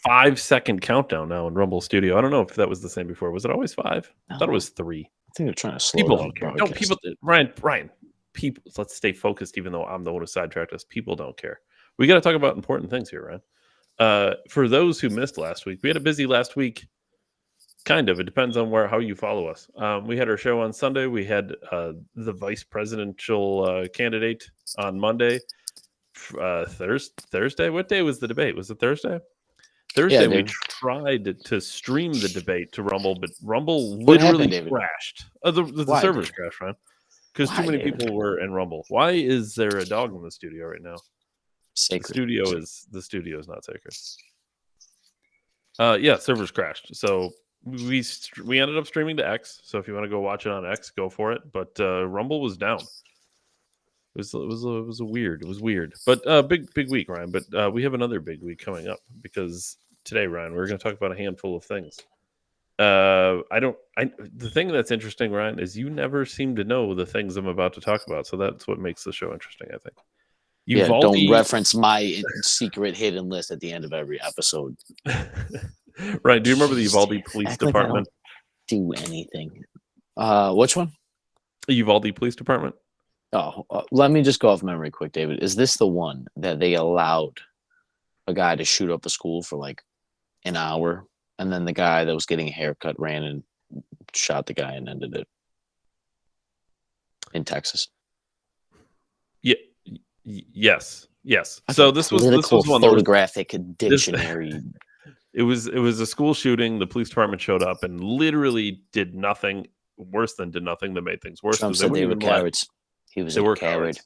5-second countdown now in Rumble Studio. I don't know if that was the same before. Was it always 5? No. I thought it was 3. I think they're trying to slow People down don't care. the No, people. Ryan. People. Let's stay focused, even though I'm the one who sidetracked us. People don't care. We got to talk about important things here, Ryan. For those who missed last week, we had a busy last week. Kind of. It depends on how you follow us. We had our show on Sunday. We had the vice presidential candidate on Monday. Thursday. What day was the debate? Was it Thursday? Thursday, we tried to stream the debate to Rumble, but Rumble literally crashed. The servers crashed, right? Because too many people were in Rumble. Why is there a dog in the studio right now? Sacred. The studio is not sacred. Servers crashed. So we ended up streaming to X. So if you want to go watch it on X, go for it. But Rumble was down. It was weird, but big week, Ryan. But we have another big week coming up because today, Ryan, we're going to talk about a handful of things. The thing that's interesting, Ryan, is you never seem to know the things I'm about to talk about, so that's what makes the show interesting, I think. Don't reference my secret hidden list at the end of every episode. Ryan, do you remember the Uvalde Police Department? Do anything? Which one? The Uvalde Police Department. Oh, let me just go off memory quick, David. Is this the one that they allowed a guy to shoot up a school for like an hour, and then the guy that was getting a haircut ran and shot the guy and ended it in Texas? Yeah. Yes. So this was one photographic dictionary. It was a school shooting. The police department showed up and literally did nothing. Worse than did nothing. That made things worse. Trump said they were cowards. He was a coward.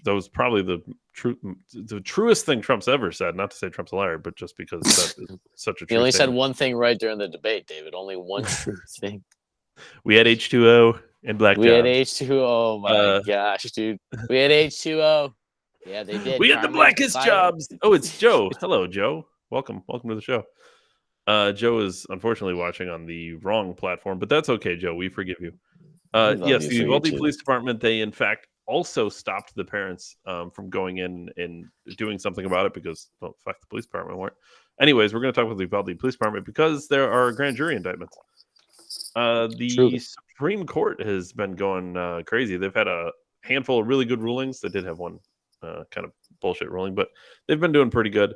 That was probably the truest thing Trump's ever said. Not to say Trump's a liar, but just because that is such a true He only statement. said one thing right during the debate, David. Only one true thing. We had H2O and black jobs. We had H2O. Oh my gosh, dude. We had H2O. Yeah, they did. We had the blackest jobs. Oh, it's Joe. Hello, Joe. Welcome to the show. Joe is unfortunately watching on the wrong platform, but that's okay, Joe. We forgive you. Yes, the Uvalde Police Department, they in fact also stopped the parents from going in and doing something about it because, well, fuck, the police department weren't. Anyways, we're going to talk about the Uvalde Police Department because there are grand jury indictments. The Supreme Court has been going crazy. They've had a handful of really good rulings. They did have one kind of bullshit ruling, but they've been doing pretty good.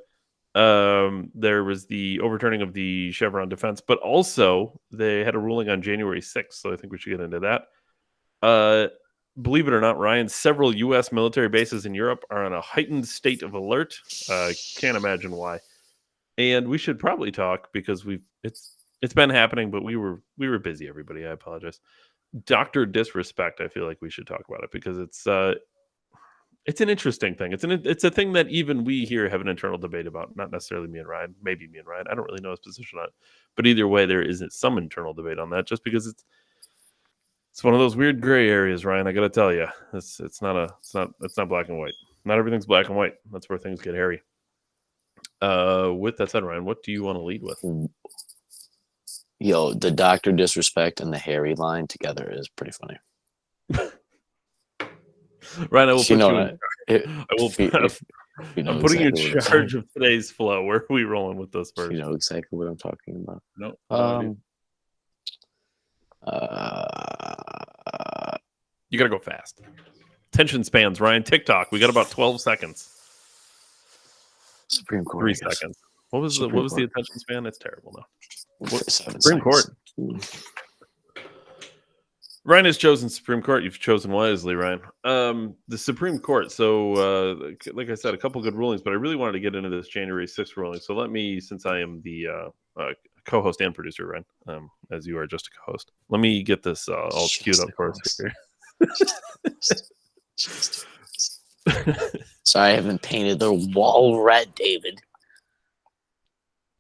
There was the overturning of the Chevron defense, but also they had a ruling on January 6th, so I think we should get into that. Believe it or not, Ryan, several U.S. military bases in Europe are on a heightened state of alert. Can't imagine why. And we should probably talk because it's been happening, but we were busy, everybody. I apologize. Dr. Disrespect, I feel like we should talk about it because it's an interesting thing. It's a thing that even we here have an internal debate about. Not necessarily me and Ryan. Maybe me and Ryan. I don't really know his position on it. But either way, there isn't some internal debate on that. Just because it's one of those weird gray areas, Ryan. I got to tell you, it's not black and white. Not everything's black and white. That's where things get hairy. With that said, Ryan, what do you want to lead with? Yo, the Dr. Disrespect and the hairy line together is pretty funny. Ryan, I will I'm putting you in charge of today's flow. Where are we rolling with this first? You know exactly what I'm talking about. No. You gotta go fast. Attention spans, Ryan. TikTok. We got about 12 seconds. Supreme Court. 3 seconds. What was the attention span? It's terrible now. 7 Supreme seconds. Court. Ryan has chosen Supreme Court. You've chosen wisely, Ryan. The Supreme Court. So, like I said, a couple good rulings, but I really wanted to get into this January 6th ruling. So let me, since I am the co-host and producer, Ryan, as you are just a co-host, let me get this all queued up for us here. Sorry, I haven't painted the wall red, David.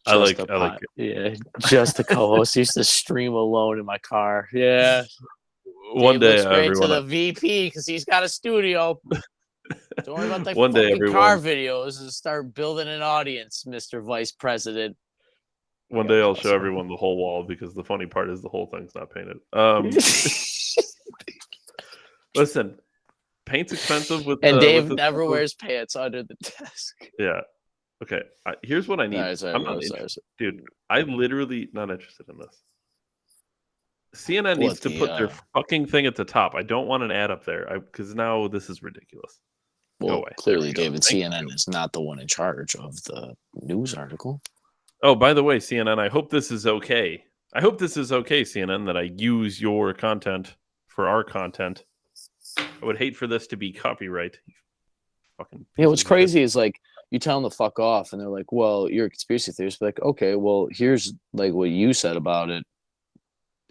I like it. Yeah, just a co-host. Used to stream alone in my car. Yeah. One day, straight to the VP because he's got a studio. Don't worry about the one day, car videos and start building an audience, Mr. Vice President. One day I'll show everyone the whole wall because the funny part is the whole thing's not painted. Listen, paint's expensive. Dave never wears pants under the desk. Yeah. Okay, here's what I need. I'm not dude. I literally not interested in this. CNN needs to put their fucking thing at the top. I don't want an ad up there because now this is ridiculous. Well, clearly, David, CNN is not the one in charge of the news article. Oh, by the way, CNN, I hope this is okay. I hope this is okay, CNN, that I use your content for our content. I would hate for this to be copyright. Fucking what's crazy is like you tell them to fuck off, and they're like, "Well, you're a conspiracy theorist." But like, okay, well, here's like what you said about it,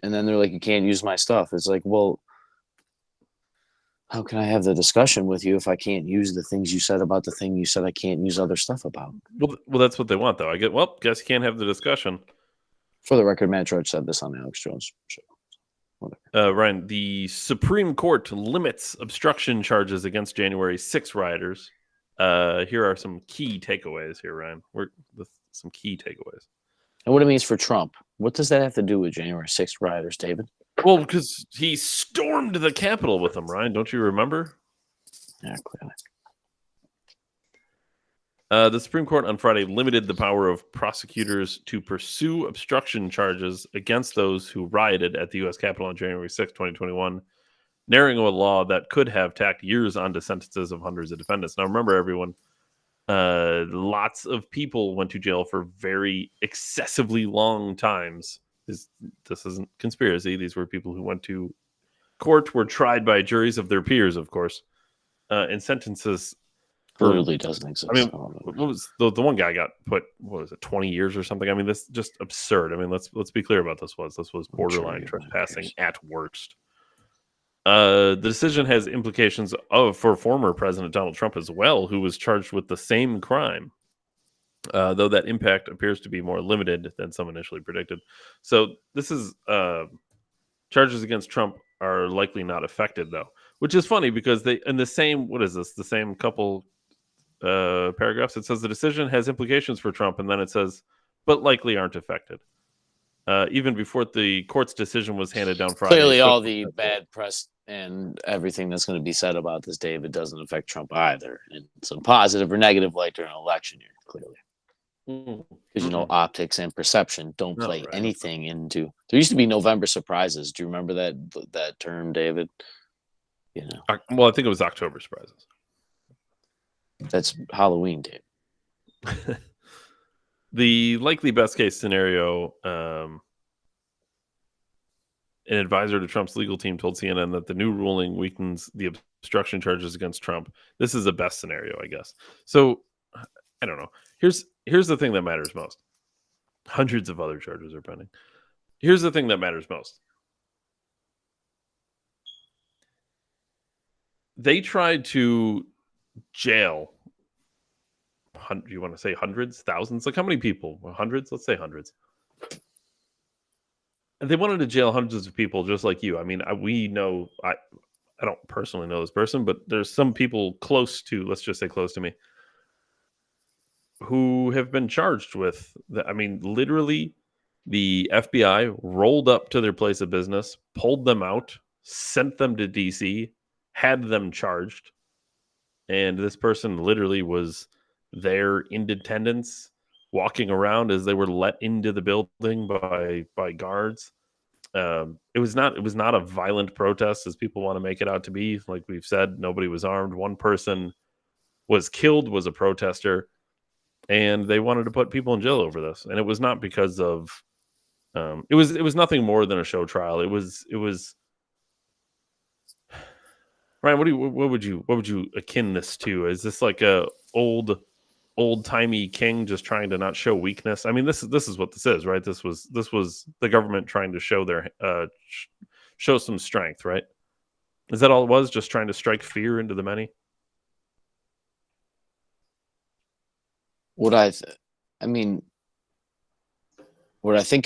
and then they're like, "You can't use my stuff." It's like, well, how can I have the discussion with you if I can't use the things you said about the thing you said I can't use other stuff about? Well, that's what they want, though. Guess you can't have the discussion. For the record, Matt George said this on the Alex Jones show. Ryan, the Supreme Court limits obstruction charges against January 6 rioters. Here are some key takeaways here, Ryan. Some key takeaways. And what it means for Trump. What does that have to do with January 6 rioters, David? Well, because he stormed the Capitol with them, Ryan. Don't you remember? Yeah, clearly. The Supreme Court on Friday limited the power of prosecutors to pursue obstruction charges against those who rioted at the U.S. Capitol on January 6, 2021, narrowing a law that could have tacked years onto sentences of hundreds of defendants. Now, remember, everyone, lots of people went to jail for very excessively long times. This isn't conspiracy. These were people who went to court, were tried by juries of their peers, of course, and sentences Literally doesn't exist. I mean, what was the one guy got put? What was it, 20 years or something? I mean, this is just absurd. I mean, let's be clear about this was borderline trespassing at worst. The decision has implications for former President Donald Trump as well, who was charged with the same crime, though that impact appears to be more limited than some initially predicted. So this is charges against Trump are likely not affected, though, which is funny because they in the same the same couple paragraphs, it says the decision has implications for Trump, and then it says, but likely aren't affected. Even before the court's decision was handed down Friday. Clearly, all the bad press and everything that's going to be said about this, David, doesn't affect Trump either, in some positive or negative light during an election year, clearly. Because, optics and perception don't play anything into... There used to be November surprises. Do you remember that term, David? Well, I think it was October surprises. That's Halloween, Dave. The likely best case scenario, an advisor to Trump's legal team told CNN that the new ruling weakens the obstruction charges against Trump. This is the best scenario, I guess. So, I don't know. Here's the thing that matters most. Hundreds of other charges are pending. Here's the thing that matters most. They tried to jail, you want to say hundreds, thousands? Like how many people? Hundreds? Let's say hundreds. And they wanted to jail hundreds of people just like you. I mean, we know, I don't personally know this person, but there's some people close to, let's just say close to me, who have been charged with, literally the FBI rolled up to their place of business, pulled them out, sent them to DC, had them charged. And this person literally was there in attendance, walking around as they were let into the building by guards. It was not a violent protest as people want to make it out to be. Like we've said, nobody was armed. One person was killed, was a protester, and they wanted to put people in jail over this. And it was not because of it was nothing more than a show trial. It was Ryan, what would you akin this to? Is this like a old-timey king just trying to not show weakness? I mean, this is what this is, right? This was the government trying to show their show some strength, right? Is that all it was? Just trying to strike fear into the many? What I think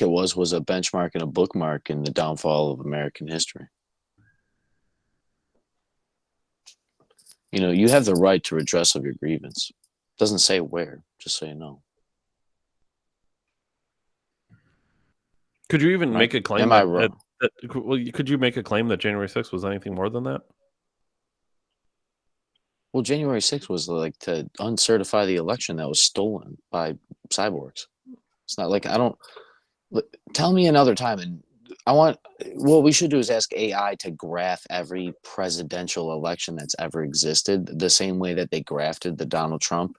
it was a benchmark and a bookmark in the downfall of American history. You have the right to redress of your grievance. It doesn't say where, just so you know. Could you even make a claim? Am I wrong? Could you make a claim that January 6th was anything more than that? Well, January 6th was like to uncertify the election that was stolen by cyborgs. It's not like I don't tell me another time. And I want what we should do is ask AI to graph every presidential election that's ever existed the same way that they grafted the Donald Trump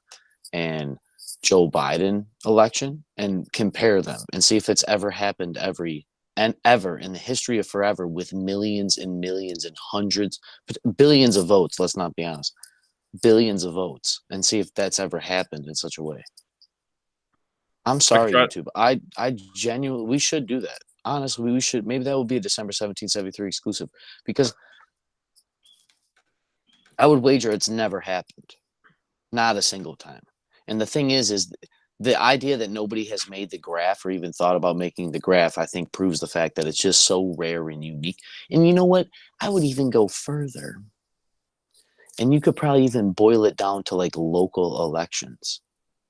and Joe Biden election and compare them and see if it's ever happened ever in the history of forever with millions and millions and hundreds, billions of votes. Let's not be honest, billions of votes, and see if that's ever happened in such a way. I'm sorry, YouTube. I genuinely, we should do that. Honestly, we should. Maybe that will be a December 1773 exclusive because I would wager it's never happened. Not a single time. And the thing is the idea that nobody has made the graph or even thought about making the graph, I think proves the fact that it's just so rare and unique. And you know what? I would even go further. And you could probably even boil it down to like local elections.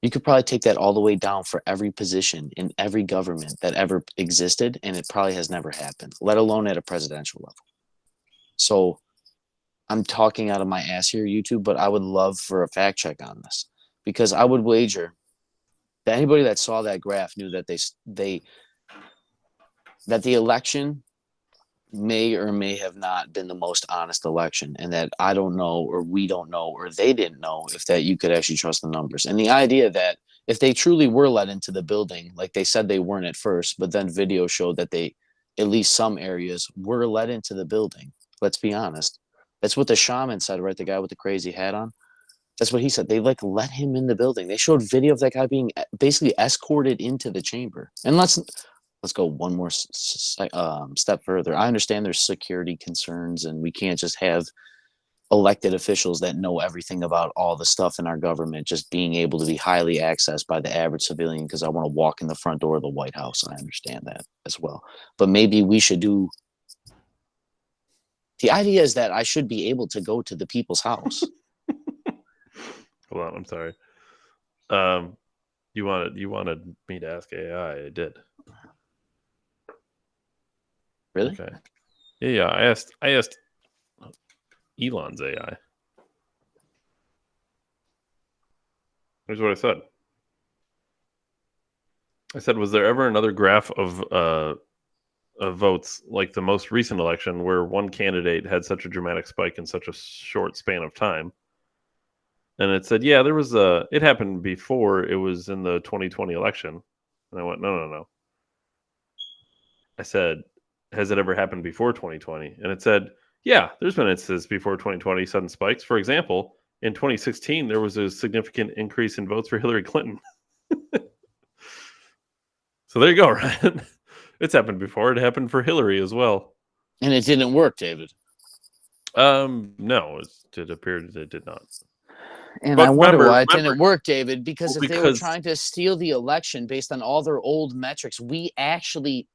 You could probably take that all the way down for every position in every government that ever existed, and it probably has never happened, let alone at a presidential level. So I'm talking out of my ass here, YouTube, but I would love for a fact check on this because I would wager that anybody that saw that graph knew that that the election may or may have not been the most honest election, and that I don't know, or we don't know, or they didn't know if that you could actually trust the numbers. And the idea that if they truly were let into the building, like they said they weren't at first, but then video showed that they, at least some areas, were let into the building. Let's be honest. That's what the shaman said, right? The guy with the crazy hat on. That's what he said. They like let him in the building. They showed video of that guy being basically escorted into the chamber. And let's go one more step further. I understand there's security concerns and we can't just have elected officials that know everything about all the stuff in our government just being able to be highly accessed by the average civilian because I want to walk in the front door of the White House. I understand that as well. But maybe we should do. The idea is that I should be able to go to the people's house. Hold on, I'm sorry. You wanted me to ask AI. I did. Really? Okay. Yeah. I asked Elon's AI. Here's what I said. I said, was there ever another graph of votes like the most recent election where one candidate had such a dramatic spike in such a short span of time? And it said, yeah, there was it happened before it was in the 2020 election. And I went, no. I said, has it ever happened before 2020? And it said, yeah, there's been instances before 2020 sudden spikes. For example, in 2016, there was a significant increase in votes for Hillary Clinton. So there you go, Ryan. It's happened before. It happened for Hillary as well. And it didn't work, David. No, it appeared it did not. And but I wonder why it didn't work, David, because if they were trying to steal the election based on all their old metrics, we actually...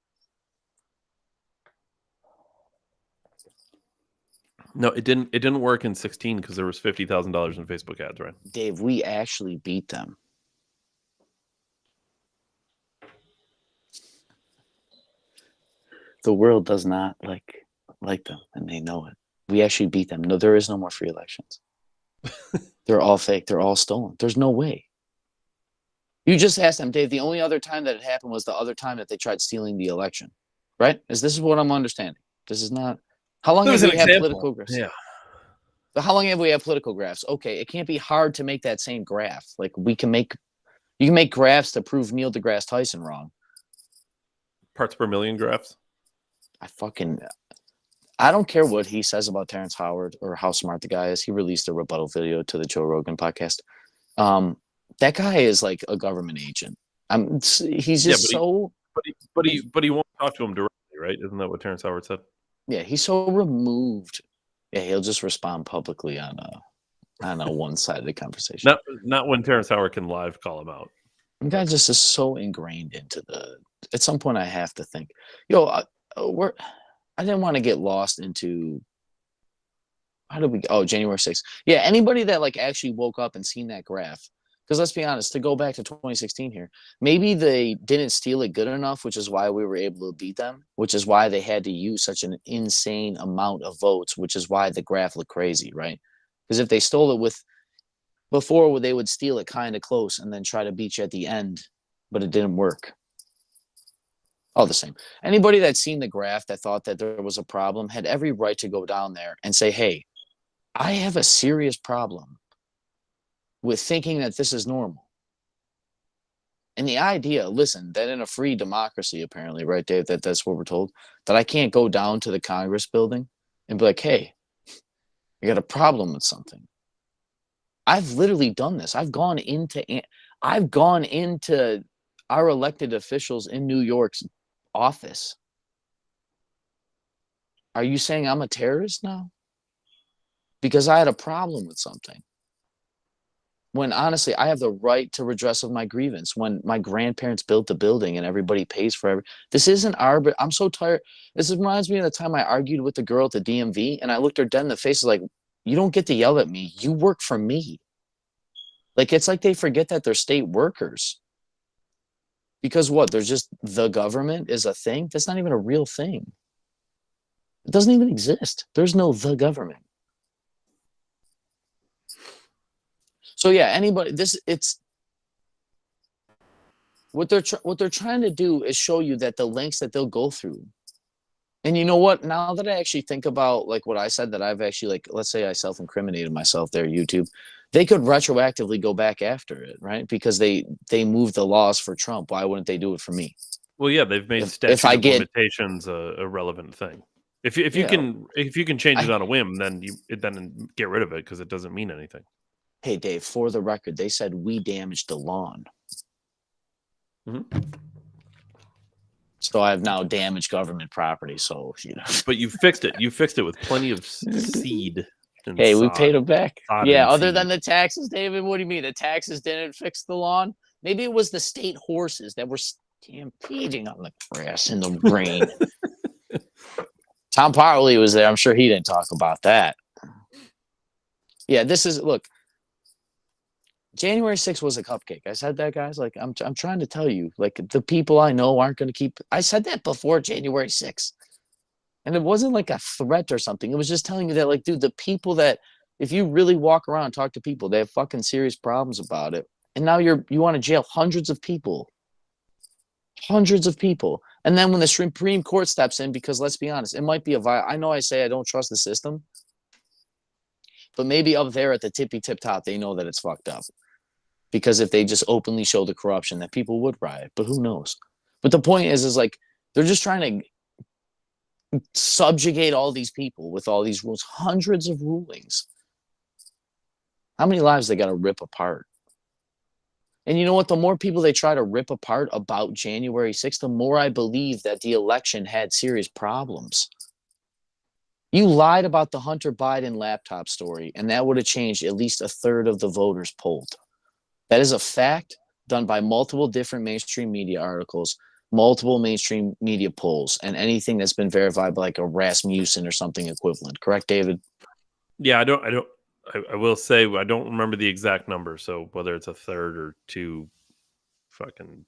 No, it didn't work in 16 because there was $50,000 in Facebook ads, right? Dave, we actually beat them. The world does not like them, and they know it. We actually beat them. No, there is no more free elections. They're all fake. They're all stolen. There's no way. You just asked them, Dave. The only other time that it happened was the other time that they tried stealing the election, right? This is what I'm understanding. This is not. How long have we had political graphs? Yeah. But how long have we had political graphs? Okay, it can't be hard to make that same graph. Like you can make graphs to prove Neil deGrasse Tyson wrong. Parts per million graphs. I don't care what he says about Terrence Howard or how smart the guy is. He released a rebuttal video to the Joe Rogan podcast. That guy is like a government agent. He's just But he won't talk to him directly, right? Isn't that what Terrence Howard said? Yeah, he's so removed. Yeah, he'll just respond publicly on a one-sided conversation. Not when Terrence Howard can live call him out. The guy just is so ingrained into the. At some point, I have to think, I didn't want to get lost into. How did we? Oh, January 6th. Yeah, anybody that like actually woke up and seen that graph. Because let's be honest, to go back to 2016 here, maybe they didn't steal it good enough, which is why we were able to beat them, which is why they had to use such an insane amount of votes, which is why the graph looked crazy, right? Because if they stole it before, they would steal it kind of close and then try to beat you at the end, but it didn't work. All the same. Anybody that's seen the graph that thought that there was a problem had every right to go down there and say, hey, I have a serious problem with thinking that this is normal. And the idea, listen, that in a free democracy, apparently, right, Dave, that's what we're told, that I can't go down to the Congress building and be like, hey, I got a problem with something. I've literally done this. I've gone into our elected officials in New York's office. Are you saying I'm a terrorist now? Because I had a problem with something. When honestly, I have the right to redress of my grievance. When my grandparents built the building and everybody pays for this isn't I'm so tired. This reminds me of the time I argued with the girl at the DMV and I looked her dead in the face like, you don't get to yell at me. You work for me. Like, it's like they forget that they're state workers. Because what? There's just the government is a thing? That's not even a real thing. It doesn't even exist. There's no the government. So yeah, what they're trying to do is show you that the lengths that they'll go through. And you know what? Now that I actually think about like what I said, that I've actually, like, let's say I self-incriminated myself there, YouTube, they could retroactively go back after it, right? Because they moved the laws for Trump. Why wouldn't they do it for me? Well, yeah, they've made statute of limitations a relevant thing. If you can change it on a whim, then get rid of it because it doesn't mean anything. Hey, Dave, for the record, they said we damaged the lawn. Mm-hmm. So I've now damaged government property. So, But you fixed it. You fixed it with plenty of seed. Hey, we paid them back. Yeah, other than the taxes, David, what do you mean? The taxes didn't fix the lawn? Maybe it was the state horses that were stampeding on the grass in the rain. Tom Parley was there. I'm sure he didn't talk about that. Yeah, look, January 6th was a cupcake. I said that, guys. Like, I'm trying to tell you, like, the people I know aren't going to keep. I said that before January 6th. And it wasn't like a threat or something. It was just telling you that, like, dude, the people that, if you really walk around and talk to people, they have fucking serious problems about it. And now you want to jail hundreds of people. Hundreds of people. And then when the Supreme Court steps in, because let's be honest, it might be I know I say I don't trust the system, but maybe up there at the tippy tip top, they know that it's fucked up. Because if they just openly show the corruption, that people would riot. But who knows? But the point is like, they're just trying to subjugate all these people with all these rules, hundreds of rulings. How many lives they got to rip apart? And you know what? The more people they try to rip apart about January 6th, the more I believe that the election had serious problems. You lied about the Hunter Biden laptop story, and that would have changed at least a third of the voters polled. That is a fact done by multiple different mainstream media articles, multiple mainstream media polls, and anything that's been verified by like a Rasmussen or something equivalent. Correct, David? Yeah, I will say I don't remember the exact number. So whether it's a third or two, fucking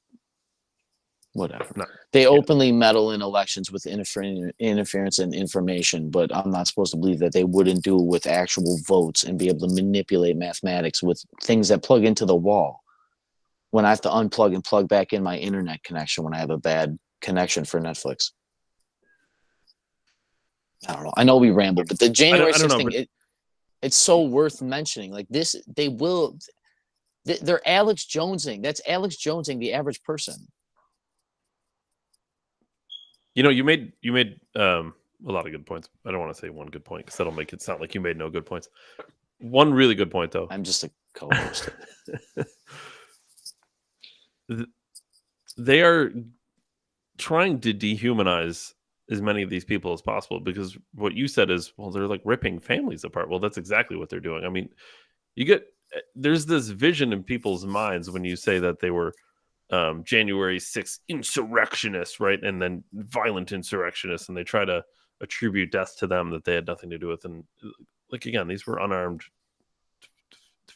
whatever. No, they openly meddle in elections with interference and information, but I'm not supposed to believe that they wouldn't do it with actual votes and be able to manipulate mathematics with things that plug into the wall when I have to unplug and plug back in my internet connection when I have a bad connection for Netflix. I don't know. I know we rambled, but the January 6th thing, it's so worth mentioning. Like this, they're Alex Jonesing. That's Alex Jonesing, the average person. You know, you made a lot of good points. I don't want to say one good point because that'll make it sound like you made no good points. One really good point, though. I'm just a co-host. They are trying to dehumanize as many of these people as possible because what you said is, well, they're like ripping families apart. Well, that's exactly what they're doing. I mean, there's this vision in people's minds when you say that they were January 6th insurrectionists, right? And then violent insurrectionists, and they try to attribute death to them that they had nothing to do with. And like, again, these were unarmed.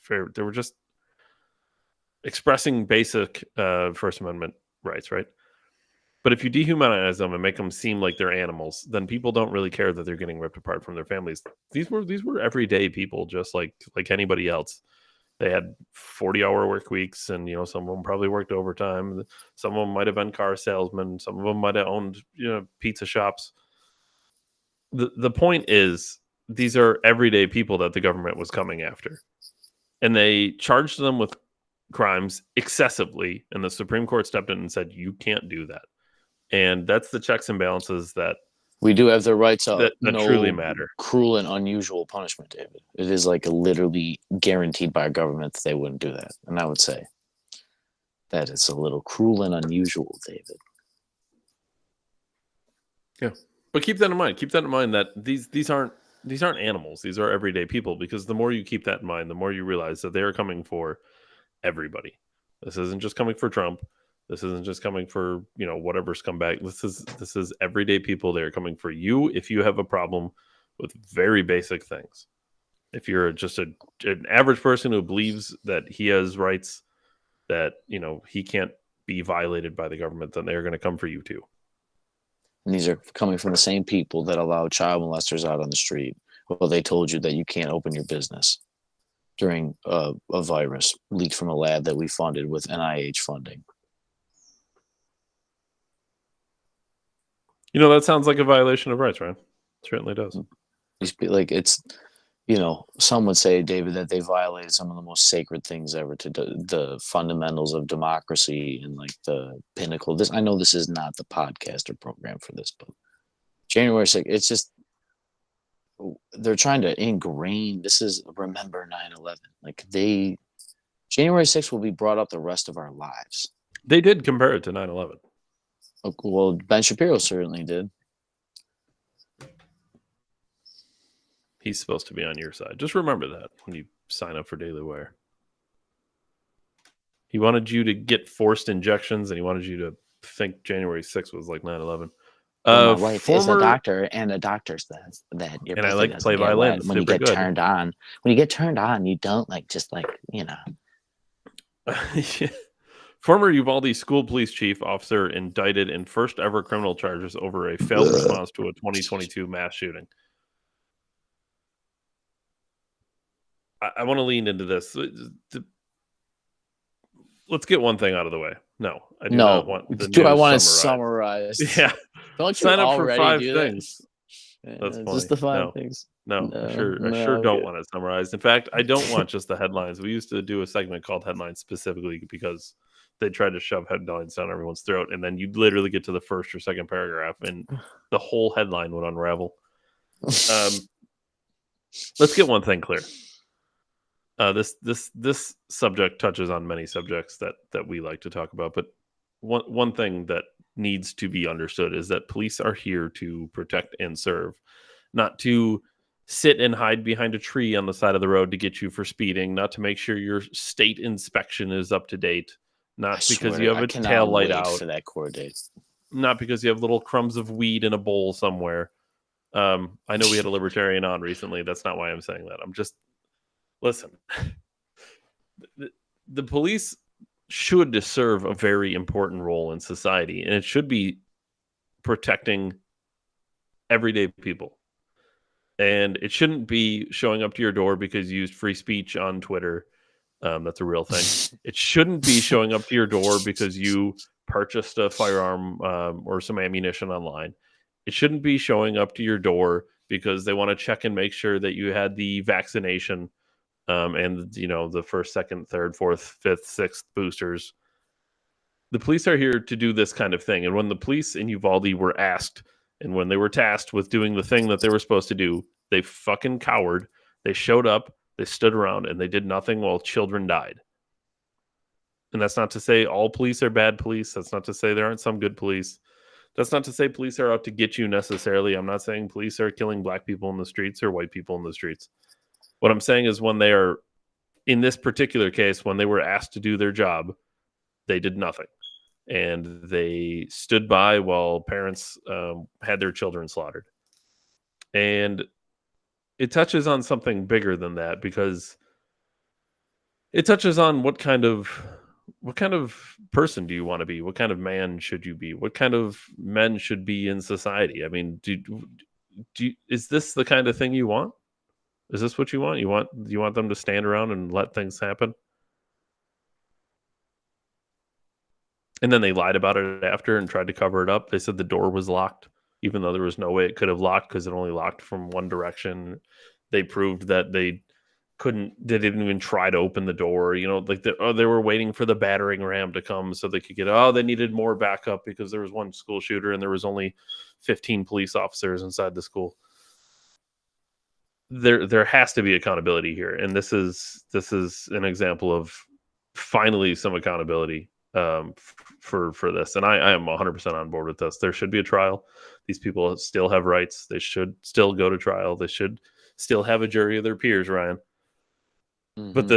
They were just expressing basic First Amendment rights, right? But if you dehumanize them and make them seem like they're animals, then people don't really care that they're getting ripped apart from their families. These were everyday people, just like anybody else. They had 40-hour work weeks, and some of them probably worked overtime. Some of them might have been car salesmen. Some of them might have owned pizza shops. The point is, these are everyday people that the government was coming after, and they charged them with crimes excessively, and the Supreme Court stepped in and said, you can't do that. And that's the checks and balances that we do have the rights of that truly matter. Cruel and unusual punishment, David. It is like literally guaranteed by our government that they wouldn't do that. And I would say that it's a little cruel and unusual, David. Yeah. But keep that in mind. Keep that in mind that these aren't animals. These are everyday people, because the more you keep that in mind, the more you realize that they are coming for everybody. This isn't just coming for Trump. This isn't just coming for, whatever's come back. This is everyday people. They're coming for you if you have a problem with very basic things. If you're just an average person who believes that he has rights, that, he can't be violated by the government, then they're going to come for you too. And these are coming from the same people that allow child molesters out on the street. Well, they told you that you can't open your business during a virus leaked from a lab that we funded with NIH funding. That sounds like a violation of rights, right? It certainly does. Like it's, some would say, David, that they violated some of the most sacred things ever, to the fundamentals of democracy and like the pinnacle. I know this is not the podcast or program for this, but January 6th, it's just, they're trying to ingrain, this is remember 9/11. Like January 6th will be brought up the rest of our lives. They did compare it to 9/11. Well, Ben Shapiro certainly did. He's supposed to be on your side. Just remember that when you sign up for Daily Wire. He wanted you to get forced injections, and he wanted you to think January 6th was like 9/11. Well, my wife is a doctor, and a doctor says that your and I like to play violin. When you get turned on, you don't Yeah. Former Uvalde school police chief officer indicted in first ever criminal charges over a failed response to a 2022 mass shooting. I want to lean into this. Let's get one thing out of the way. No, I do not want the news I want it summarized. Yeah. Don't you sign up for 5 do things? That? That's funny. Just the 5 things. No, I sure don't want it summarized. In fact, I don't want just the headlines. We used to do a segment called Headlines specifically because they tried to shove headlines down everyone's throat, and then you'd literally get to the first or second paragraph, and the whole headline would unravel. Let's get one thing clear. This subject touches on many subjects that we like to talk about, but one thing that needs to be understood is that police are here to protect and serve, not to sit and hide behind a tree on the side of the road to get you for speeding, not to make sure your state inspection is up to date, not because you have a tail light out for that court date, not because you have little crumbs of weed in a bowl somewhere. I know we had a libertarian on recently. That's not why I'm saying that. I'm just, listen, the police should serve a very important role in society, and it should be protecting everyday people. And it shouldn't be showing up to your door because you used free speech on Twitter. That's a real thing. It shouldn't be showing up to your door because you purchased a firearm or some ammunition online. It shouldn't be showing up to your door because they want to check and make sure that you had the vaccination and the first, second, third, fourth, fifth, sixth boosters. The police are here to do this kind of thing. And when the police in Uvalde were asked, and when they were tasked with doing the thing that they were supposed to do, they fucking cowered. They showed up, they stood around, and they did nothing while children died. And that's not to say all police are bad police. That's not to say there aren't some good police. That's not to say police are out to get you necessarily. I'm not saying police are killing black people in the streets or white people in the streets. What I'm saying is when they are, in this particular case, when they were asked to do their job, they did nothing. And they stood by while parents had their children slaughtered. And it touches on something bigger than that, because it touches on what kind of person do you want to be? What kind of man should you be? What kind of men should be in society? I mean, is this the kind of thing you want? Is this what you want? You want them to stand around and let things happen? And then they lied about it after and tried to cover it up. They said the door was locked, even though there was no way it could have locked because it only locked from one direction. They proved that they didn't even try to open the door. Like they were waiting for the battering ram to come so they could they needed more backup because there was one school shooter and there was only 15 police officers inside the school. There has to be accountability here, and this is an example of finally some accountability for this. And I am 100% on board with this. There should be a trial. These people still have rights. They should still go to trial. They should still have a jury of their peers, Ryan. But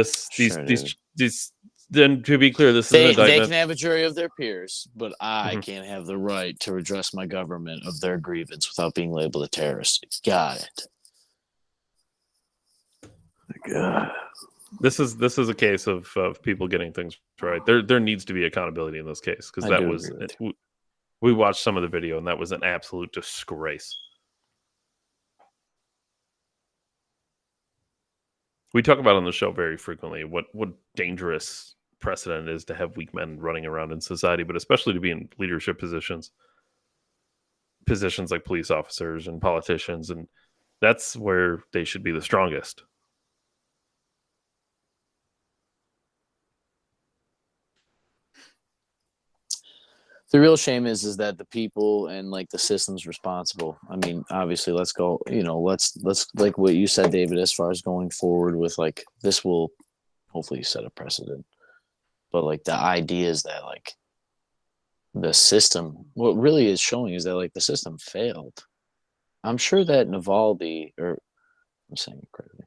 then to be clear, this is an indictment. They can have a jury of their peers, but I can't have the right to redress my government of their grievance without being labeled a terrorist. Got it. God. This is a case of people getting things right. There needs to be accountability in this case because we watched some of the video and that was an absolute disgrace. We talk about on the show very frequently what dangerous precedent is to have weak men running around in society, but especially to be in leadership positions like police officers and politicians, and that's where they should be the strongest. The real shame is that the people and like the system's responsible. I mean, obviously, let's go. Let's like what you said, David. As far as going forward with like this will hopefully set a precedent. But like the idea is that like the system, what really is showing is that like the system failed. I'm sure that Uvalde, or I'm saying it correctly,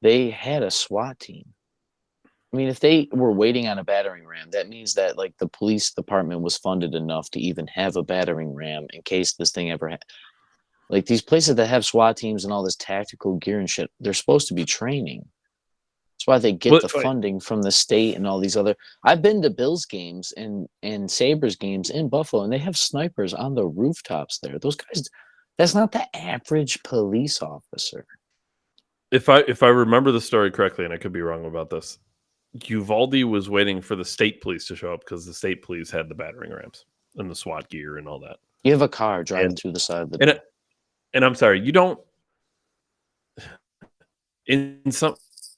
they had a SWAT team. I mean, if they were waiting on a battering ram, that means that like the police department was funded enough to even have a battering ram in case this thing ever happened. Like these places that have SWAT teams and all this tactical gear and shit, they're supposed to be training. That's why they get the funding from the state and all these other. I've been to Bills games and Sabres games in Buffalo, and they have snipers on the rooftops there. Those guys, that's not the average police officer. If I remember the story correctly, and I could be wrong about this, Uvalde was waiting for the state police to show up because the state police had the battering rams and the SWAT gear and all that. You have a car driving through the side of the door. And I'm sorry, you don't. In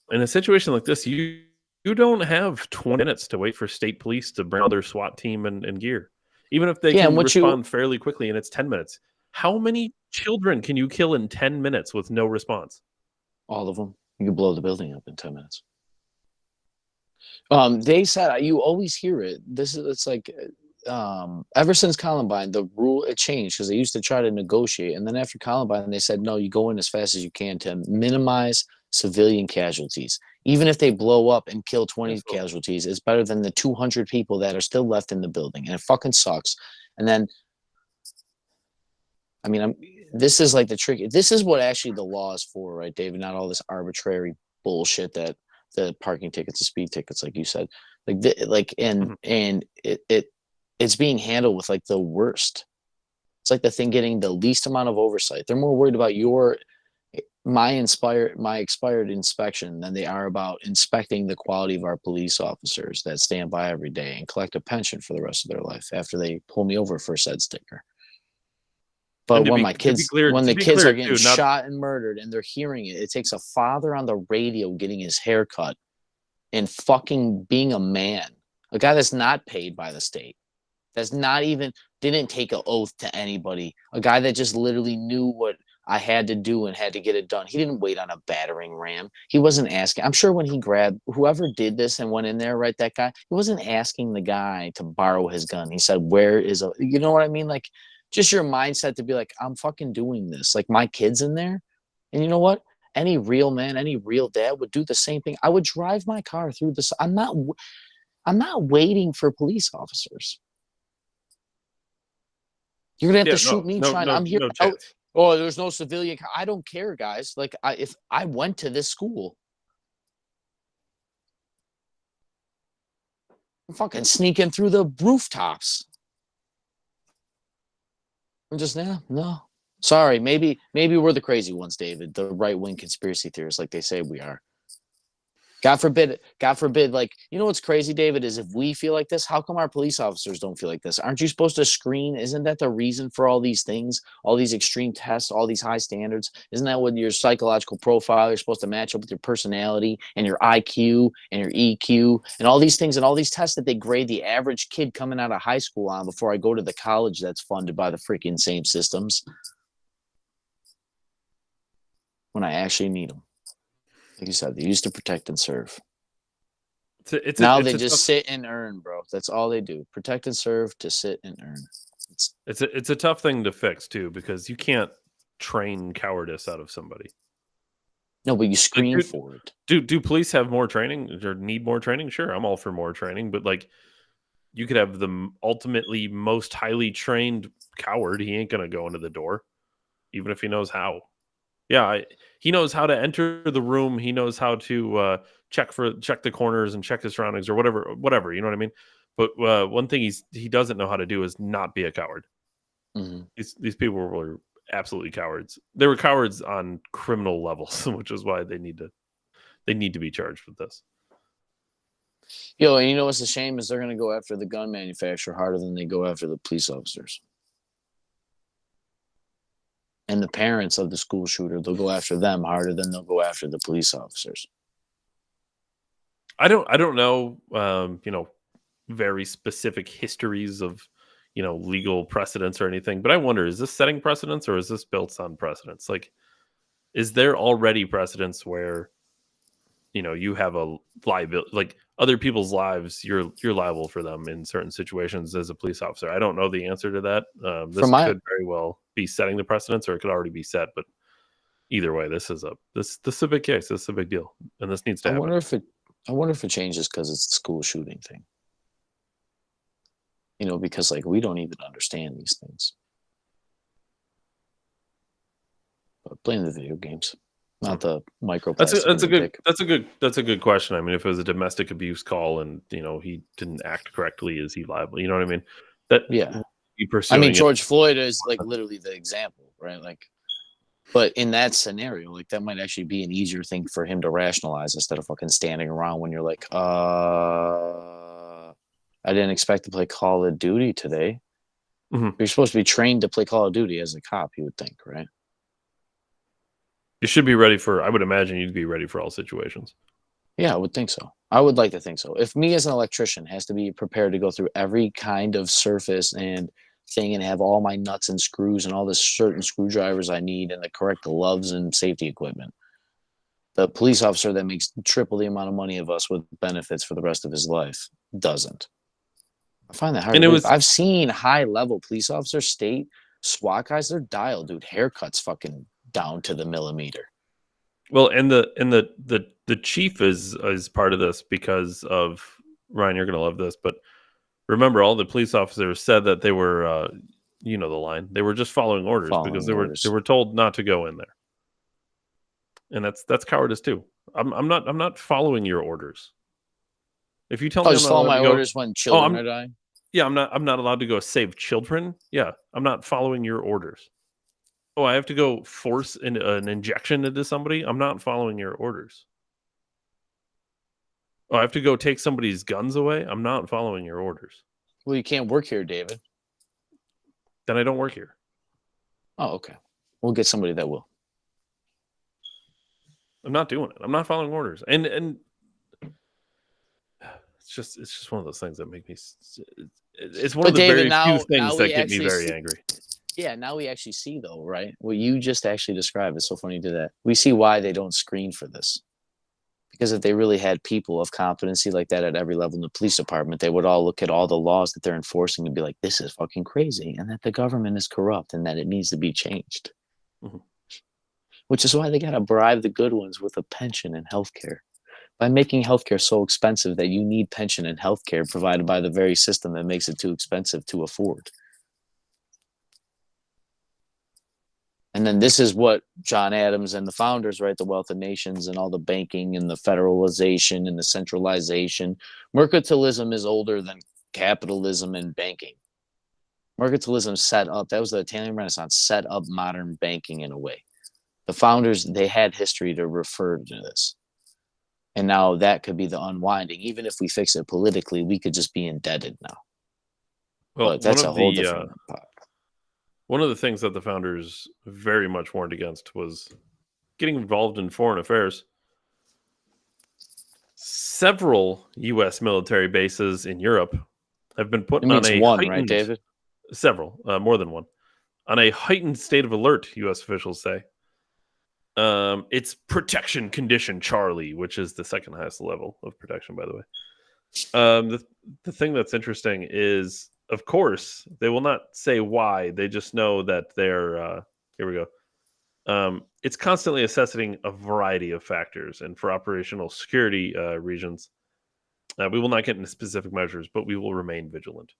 a situation like this, you don't have 20 minutes to wait for state police to bring out their SWAT team and gear, even if they can respond fairly quickly, and it's 10 minutes. How many children can you kill in 10 minutes with no response? All of them. You can blow the building up in 10 minutes. They said, you always hear it. It's like ever since Columbine, the rule it changed because they used to try to negotiate, and then after Columbine, they said no, you go in as fast as you can to minimize civilian casualties. Even if they blow up and kill 20 casualties, it's better than the 200 people that are still left in the building, and it fucking sucks. And then, I mean, this is like the trick. This is what actually the law is for, right, David? Not all this arbitrary bullshit that the parking tickets, the speed tickets, like you said, and it's being handled with like the worst. It's like the thing getting the least amount of oversight. They're more worried about my expired inspection than they are about inspecting the quality of our police officers that stand by every day and collect a pension for the rest of their life after they pull me over for said sticker. But when the kids are getting shot and murdered and they're hearing it, it takes a father on the radio getting his hair cut and fucking being a man, a guy that's not paid by the state, that's not even, didn't take an oath to anybody, a guy that just literally knew what I had to do and had to get it done. He didn't wait on a battering ram. He wasn't asking. I'm sure when he grabbed whoever did this and went in there, right, that guy, he wasn't asking the guy to borrow his gun. He said, you know what I mean? Like, just your mindset to be like, I'm fucking doing this. Like my kid's in there. And you know what? Any real man, any real dad would do the same thing. I would drive my car through this. I'm not waiting for police officers. You're going to have to shoot me trying. I'm here. There's no civilian. I don't care, guys. Like if I went to this school. fucking sneaking through the rooftops. I'm just no. Sorry, maybe we're the crazy ones, David. The right-wing conspiracy theorists, like they say we are. God forbid, like, you know what's crazy, David, is if we feel like this, how come our police officers don't feel like this? Aren't you supposed to screen? Isn't that the reason for all these things, all these extreme tests, all these high standards? Isn't that what your psychological profile, you're supposed to match up with your personality and your IQ and your EQ and all these things and all these tests that they grade the average kid coming out of high school on before I go to the college that's funded by the freaking same systems when I actually need them? Like you said, they used to protect and serve. Now they just sit and earn, bro. That's all they do. Protect and serve, to sit and earn. It's a tough thing to fix too, because you can't train cowardice out of somebody. No, but you screen for it. Do police have more training or need more training? Sure, I'm all for more training, but like, you could have the ultimately most highly trained coward. He ain't gonna go into the door, even if he knows how. Yeah, he knows how to enter the room. He knows how to check the corners and check the surroundings or whatever. You know what I mean? But one thing he doesn't know how to do is not be a coward. Mm-hmm. These people were absolutely cowards. They were cowards on criminal levels, which is why they need to be charged with this. Yo, and you know what's a shame is they're going to go after the gun manufacturer harder than they go after the police officers. And the parents of the school shooter, they'll go after them harder than they'll go after the police officers. I don't know, very specific histories of, legal precedents or anything, but I wonder, is this setting precedents or is this built on precedents? Like, is there already precedents where, you have a liability, like other people's lives, you're liable for them in certain situations as a police officer? I don't know the answer to that. This could very well be setting the precedents, or it could already be set. But either way, this is a big case. This is a big deal, and this needs to happen. I wonder if it changes because it's the school shooting thing. Because like we don't even understand these things. But playing the video games. Not the microplastic. That's a good question. I mean, if it was a domestic abuse call and he didn't act correctly, is he liable? You know what I mean? I mean, George Floyd is like literally the example, right? Like, but in that scenario, like that might actually be an easier thing for him to rationalize instead of fucking standing around when you're like, I didn't expect to play Call of Duty today. Mm-hmm. You're supposed to be trained to play Call of Duty as a cop, you would think, right? You should be ready I would imagine you'd be ready for all situations. Yeah, I would think so. I would like to think so. If me as an electrician has to be prepared to go through every kind of surface and thing and have all my nuts and screws and all the certain screwdrivers I need and the correct gloves and safety equipment, the police officer that makes triple the amount of money of us with benefits for the rest of his life doesn't. I find that hard. I've seen high-level police officers, state SWAT guys, they're dialed, dude. Haircuts fucking down to the millimeter. Well, and the chief is part of this because of Ryan. You're gonna love this, but remember, all the police officers said that they were, the line. They were just following orders because they were told not to go in there, and that's cowardice too. I'm not following your orders. If you tell me, just follow my orders when children are dying. Yeah, I'm not allowed to go save children. Yeah, I'm not following your orders. Oh, I have to go force an injection into somebody? I'm not following your orders. Oh, I have to go take somebody's guns away? I'm not following your orders. Well, you can't work here, David. Then I don't work here. Oh, okay. We'll get somebody that will. I'm not doing it. I'm not following orders. And it's just one of those things that make me. It's one of the very few things that get me very angry. Yeah, now we actually see, though, right? What you just actually described is so funny to that. We see why they don't screen for this. Because if they really had people of competency like that at every level in the police department, they would all look at all the laws that they're enforcing and be like, this is fucking crazy, and that the government is corrupt and that it needs to be changed. Mm-hmm. Which is why they got to bribe the good ones with a pension and healthcare. By making healthcare so expensive that you need pension and healthcare provided by the very system that makes it too expensive to afford. And then this is what John Adams and the founders, right? The Wealth of Nations and all the banking and the federalization and the centralization. Mercantilism is older than capitalism and banking. Mercantilism set up, that was the Italian Renaissance, set up modern banking in a way. The founders, they had history to refer to this. And now that could be the unwinding. Even if we fix it politically, we could just be indebted now. Well, but that's a whole different part. One of the things that the founders very much warned against was getting involved in foreign affairs. Several U.S. military bases in Europe have been put on a one, heightened, right, David? Several, more than one, on a heightened state of alert, U.S. officials say. It's protection condition Charlie, which is the second highest level of protection, by the way. The thing that's interesting is, of course, they will not say why. They just know that they're, here we go. It's constantly assessing a variety of factors. And for operational security regions, we will not get into specific measures, but we will remain vigilant.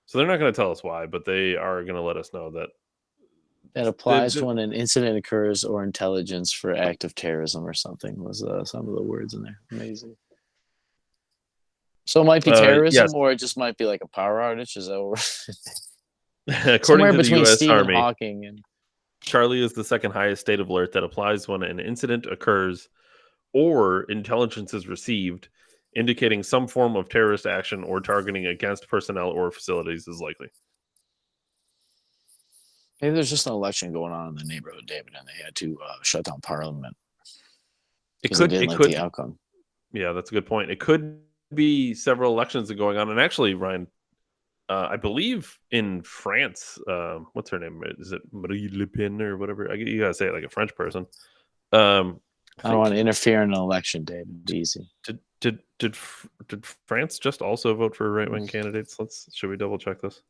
So they're not going to tell us why, but they are going to let us know that that applies when an incident occurs or intelligence for active terrorism or something was some of the words in there. Amazing. So it might be terrorism, yes. Or it just might be like a power outage. Is that according to the U.S. Stephen Army, Hawking and Charlie is the second highest state of alert that applies when an incident occurs or intelligence is received, indicating some form of terrorist action or targeting against personnel or facilities is likely. Maybe there's just an election going on in the neighborhood, David, and they had to shut down Parliament. It could the outcome. Yeah, that's a good point. It could be several elections going on, and actually, Ryan, I believe in France, what's her name? Is it Marie Le Pen or whatever? You gotta say it like a French person. I don't want to interfere in an election, David. Be easy. Did France just also vote for right-wing candidates? Should we double check this?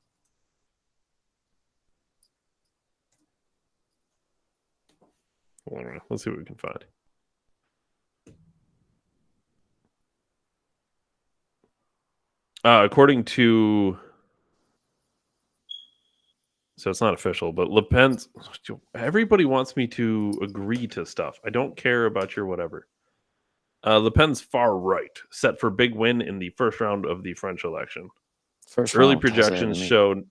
Let's see what we can find. According to, so it's not official, but Le Pen's, everybody wants me to agree to stuff. I don't care about your whatever. Le Pen's far right, set for big win in the first round of the French election. Early projections showed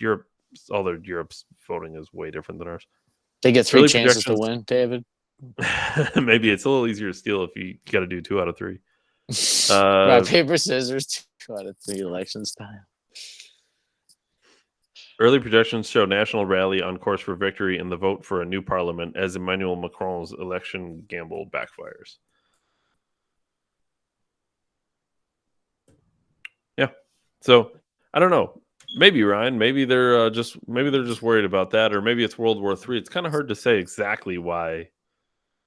Europe's voting is way different than ours. They get three chances to win, David. Maybe it's a little easier to steal if you got to do 2 out of 3. Rock, paper, scissors, 2 out of 3 election style. Early projections show national rally on course for victory in the vote for a new parliament as Emmanuel Macron's election gamble backfires. Yeah. So I don't know. Maybe, Ryan. Maybe they're just worried about that, or maybe it's World War III. It's kind of hard to say exactly why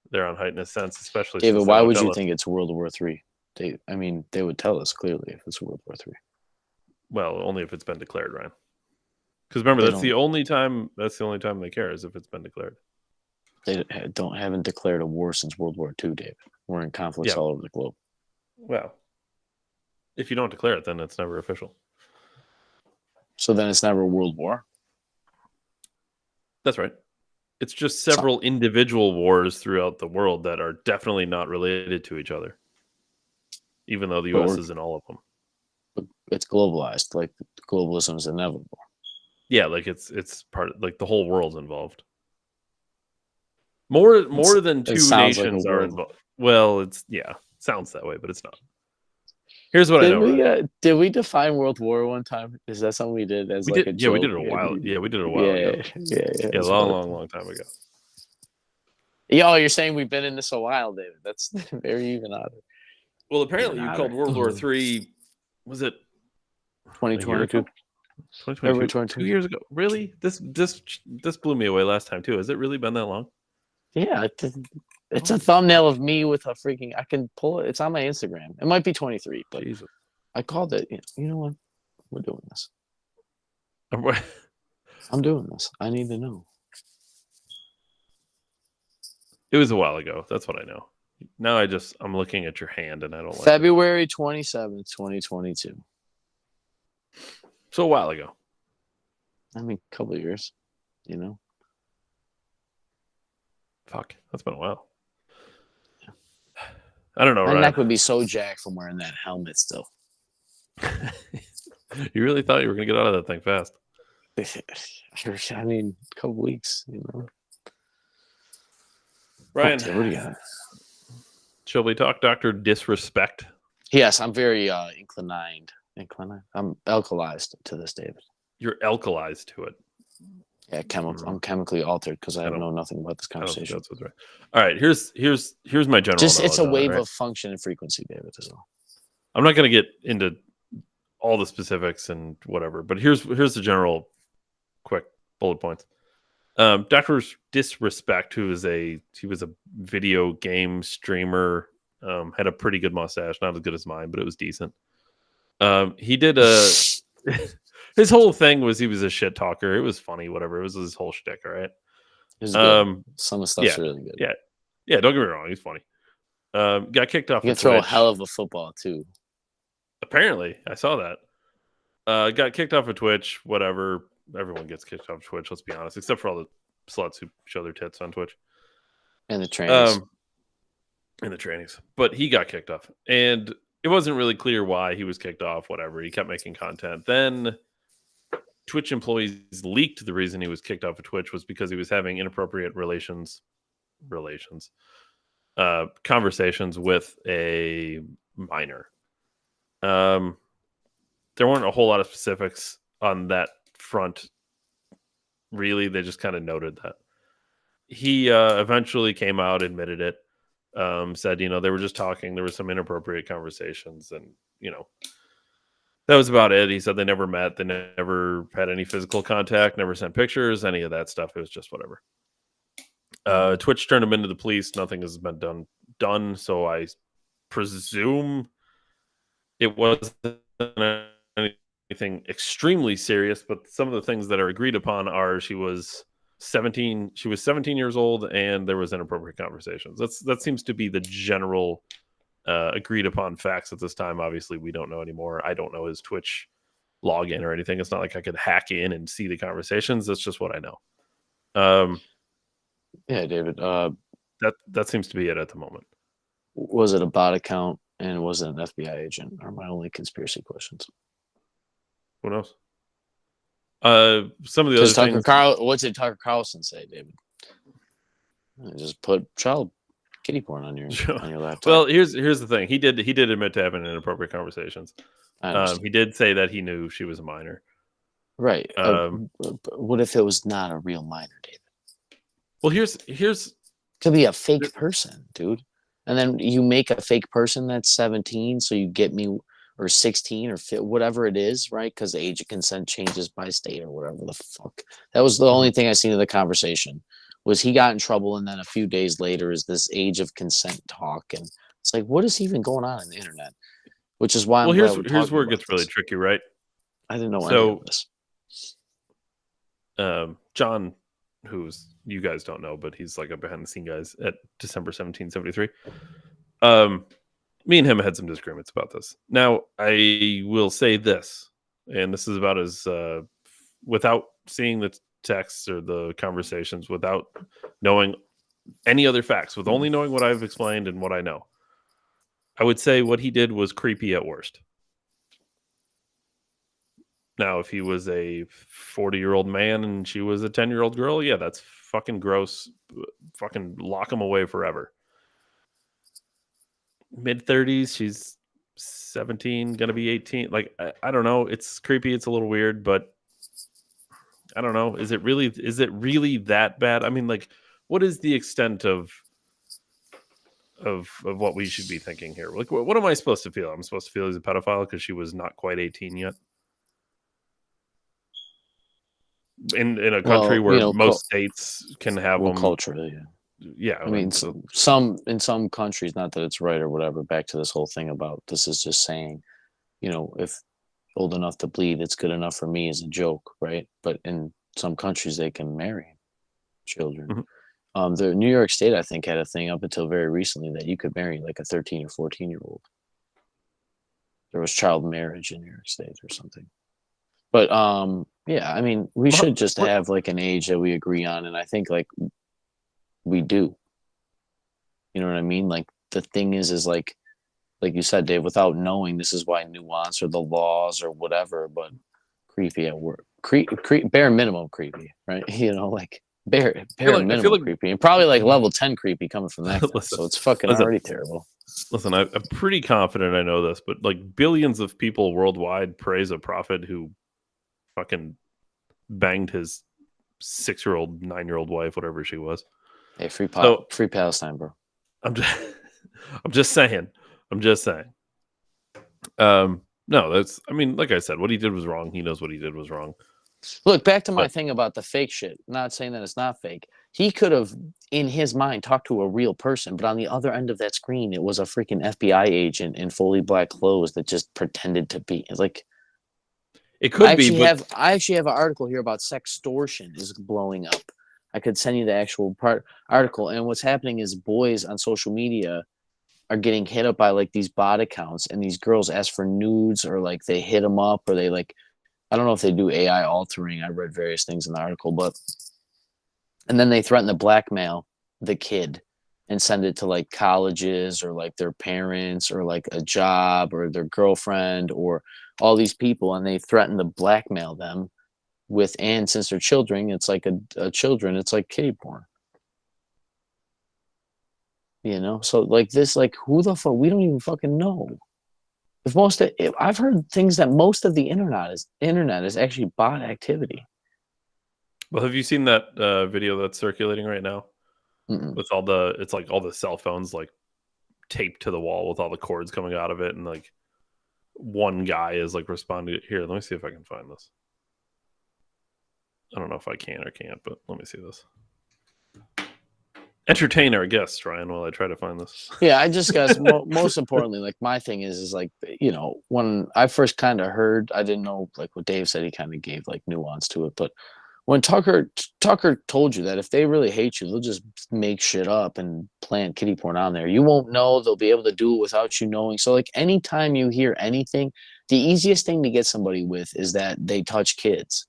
they're on heightened sense, especially. David, why would you think it's World War III? They would tell us clearly if it's World War III. Well, only if it's been declared, Ryan. Because remember, that's the only time they care is if it's been declared. They haven't declared a war since World War II, David. We're in conflicts all over the globe. Well, if you don't declare it, then it's never official. So then it's never a world war? That's right. It's just several individual wars throughout the world that are definitely not related to each other, even though the U.S. is in all of them. But it's globalized. Like, globalism is inevitable. Yeah, like it's part of, like, the whole world's involved. More than 2 nations are involved. Well, sounds that way, but it's not. Here's what I know. Did we define World War one time? Is that something we did? We did it a while. Yeah, we did it a while ago. Yeah, long time ago. Yo, you're saying we've been in this a while, David. That's very even odder. Well, apparently you called World War III. Was it 2022? 2022. 2 years ago. Really? This blew me away last time too. Has it really been that long? Yeah, it's a thumbnail of me with a freaking. I can pull it. It's on my Instagram. It might be 23, but Jesus. I called it. You know what? We're doing this. I'm doing this. I need to know. It was a while ago. That's what I know. Now I'm looking at your hand and I don't like February 27th, 2022. So a while ago. I mean, a couple of years. You know. Fuck, that's been a while. I don't know. My Ryan. neck would be so jacked from wearing that helmet still. You really thought you were gonna get out of that thing fast? I mean, a couple weeks, you know. Ryan, what do you got? Shall we talk Dr. Disrespect? Yes, I'm very inclined. I'm alkalized to this, David. You're alkalized to it. Yeah, I'm chemically altered because I know nothing about this conversation. That's what's right. All right, here's my general. Just it's a wave of function and frequency, David. As well. I'm not going to get into all the specifics and whatever, but here's the general quick bullet points. Dr. Disrespect, he was a video game streamer, had a pretty good mustache, not as good as mine, but it was decent. He did his whole thing was he was a shit talker. It was funny, whatever. It was his whole shtick, all right? It was good. Some of the stuff's really good. Yeah, don't get me wrong, he's funny. Got kicked off. You can throw a hell of a football too. Apparently, I saw that. Got kicked off of Twitch, whatever. Everyone gets kicked off of Twitch, let's be honest, except for all the sluts who show their tits on Twitch. And the trainings. But he got kicked off. And it wasn't really clear why he was kicked off, whatever. He kept making content. Then Twitch employees leaked the reason he was kicked off of Twitch was because he was having inappropriate conversations with a minor. There weren't a whole lot of specifics on that front. Really, they just kind of noted that. He eventually came out, admitted it, said, they were just talking. There were some inappropriate conversations, and, that was about it. He said they never met. They never had any physical contact, never sent pictures, any of that stuff. It was just whatever. Twitch turned him into the police. Nothing has been done. So I presume it wasn't anything extremely serious, but some of the things that are agreed upon are she was 17 years old and there was inappropriate conversations. That seems to be the general agreed upon facts at this time. Obviously we don't know anymore. I don't know his Twitch login or anything. It's not like I could hack in and see the conversations. That's just what I know. Yeah, David, that seems to be it at the moment. Was it a bot account and was it an FBI agent? Are my only conspiracy questions. Who knows? Some of the other things. What did Tucker Carlson say, David? Just put child kitty porn on your laptop. Well, here's the thing. He did admit to having inappropriate conversations. He did say that he knew she was a minor. Right. What if it was not a real minor, David? Well, here's could be a fake person, dude. And then you make a fake person that's 17, so you get me, or 16 or whatever it is, right? Because the age of consent changes by state or whatever the fuck. That was the only thing I seen in the conversation. Was he got in trouble, and then a few days later is this age of consent talk, and it's like, what is even going on the internet? Which is why. Well, here's where it gets really tricky, right? I didn't know any of this. John, who's you guys don't know, but he's like a behind the scene guys at December 1773. Me and him had some disagreements about this. Now, I will say this, and this is about as without seeing the texts or the conversations, without knowing any other facts, with only knowing what I've explained and what I know, I would say what he did was creepy at worst. Now, if he was a 40-year-old man and she was a 10-year-old girl, yeah, that's fucking gross. Fucking lock him away forever. Mid-30s, she's 17, gonna be 18. Like, I don't know. It's creepy. It's a little weird, but I don't know. Is it really that bad? I mean, like, what is the extent of what we should be thinking here? Like, what am I supposed to feel? I'm supposed to feel he's a pedophile because she was not quite 18 yet. In a country where most states can have them culturally, yeah. I mean, in some countries, not that it's right or whatever. Back to this whole thing about this is just saying, if old enough to bleed, it's good enough for me as a joke, right? But in some countries, they can marry children. Mm-hmm. The New York State, I think, had a thing up until very recently that you could marry like a 13 or 14-year-old. There was child marriage in New York State or something. But Yeah, I mean, we should just have like an age that we agree on, and I think like we do. You know what I mean? Like the thing is like you said, Dave, without knowing, this is why nuance or the laws or whatever, but creepy at work, bare minimum creepy, right? You know, like bare minimum creepy, and probably like level 10 creepy coming from that guy. So it's fucking already terrible. Listen, I'm pretty confident I know this, but like billions of people worldwide praise a prophet who fucking banged his 6-year-old, 9-year-old wife, whatever she was. Hey, free Palestine, bro. I'm just saying. No, that's, I mean, like I said, what he did was wrong. He knows what he did was wrong. Look, back to my thing about the fake shit. Not saying that it's not fake. He could have, in his mind, talked to a real person, but on the other end of that screen, it was a freaking FBI agent in fully black clothes that just pretended to be like. It could be. I actually have an article here about sextortion is blowing up. I could send you the actual article. And what's happening is boys on social media are getting hit up by like these bot accounts, and these girls ask for nudes, or like they hit them up, or they like, I don't know if they do AI altering. I read various things in the article, and then they threaten to blackmail the kid and send it to like colleges or like their parents or like a job or their girlfriend or all these people. And they threaten to blackmail them with, and since they're children, it's like it's like kiddie porn. You know, so like this, like who the fuck? We don't even fucking know. I've heard things that most of the internet is actually bot activity. Well, have you seen that video that's circulating right now? Mm-mm. With it's like all the cell phones like taped to the wall with all the cords coming out of it, and like one guy is like responding. Here, let me see if I can find this. I don't know if I can or can't, but let me see this. Entertain our guests, Ryan, while I try to find this. Yeah, I just guys most importantly, like my thing is like, you know, when I first kind of heard, I didn't know like what Dave said, he kind of gave like nuance to it, but when Tucker told you that if they really hate you, they'll just make shit up and plant kiddie porn on there. You won't know. They'll be able to do it without you knowing. So like anytime you hear anything, the easiest thing to get somebody with is that they touch kids.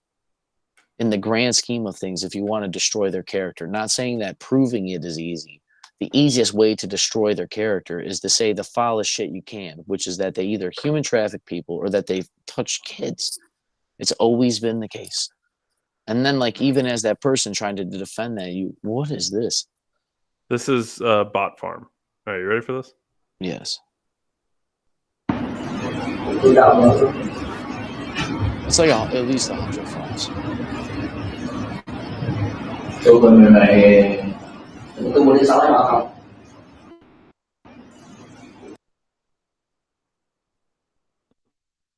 In the grand scheme of things, if you want to destroy their character, not saying that proving it is easy. The easiest way to destroy their character is to say the foulest shit you can, which is that they either human traffic people or that they've touched kids. It's always been the case. And then, like, even as that person trying to defend that, what is this? This is Bot Farm. All right, you ready for this? Yes. It's like at least 100 phones.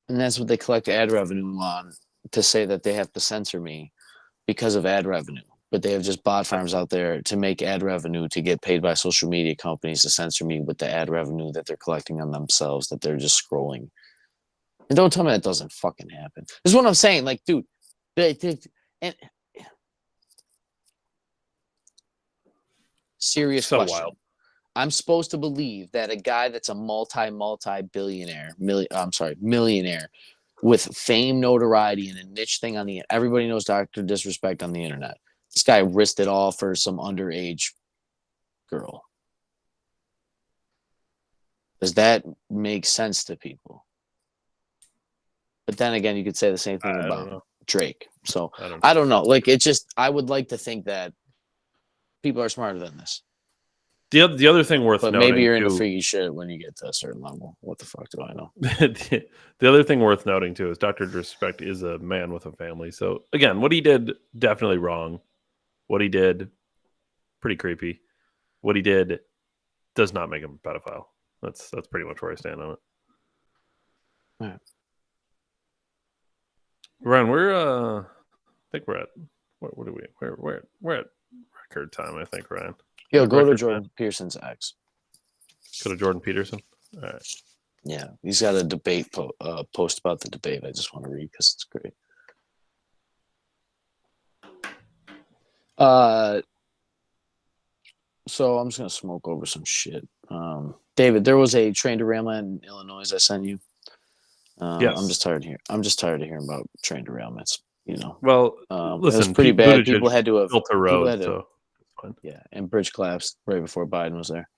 And that's what they collect ad revenue on, to say that they have to censor me because of ad revenue. But they have just bot farms out there to make ad revenue, to get paid by social media companies to censor me with the ad revenue that they're collecting on themselves, that they're just scrolling. And don't tell me that doesn't fucking happen. This is what I'm saying. Like, dude, and serious so question. Wild. I'm supposed to believe that a guy that's a millionaire with fame, notoriety, and a niche thing on the internet. Everybody knows Dr. Disrespect on the internet. This guy risked it all for some underage girl. Does that make sense to people? But then again, you could say the same thing about Drake. So I don't know. Like, it's just, I would like to think that people are smarter than this. The other thing worth noting, maybe you're into freaky shit when you get to a certain level. What the fuck do I know? The other thing worth noting too is Dr. Disrespect is a man with a family. So again, what he did, definitely wrong. What he did, pretty creepy. What he did does not make him a pedophile. That's pretty much where I stand on it. All right. Ryan, I think we're at what are we? We're at record time, I think, Ryan. Yo, go to Jordan Peterson's ex. Go to Jordan Peterson. All right. Yeah, he's got a debate post about the debate. I just want to read because it's great. So I'm just gonna smoke over some shit. David, there was a train derailment in Illinois I sent you. Yes. I'm just tired of hearing about train derailments. Well, it listen, was pretty Pete bad. Buttigieg People had to have built a road, so it's fine. yeah, and bridge collapsed right before Biden was there.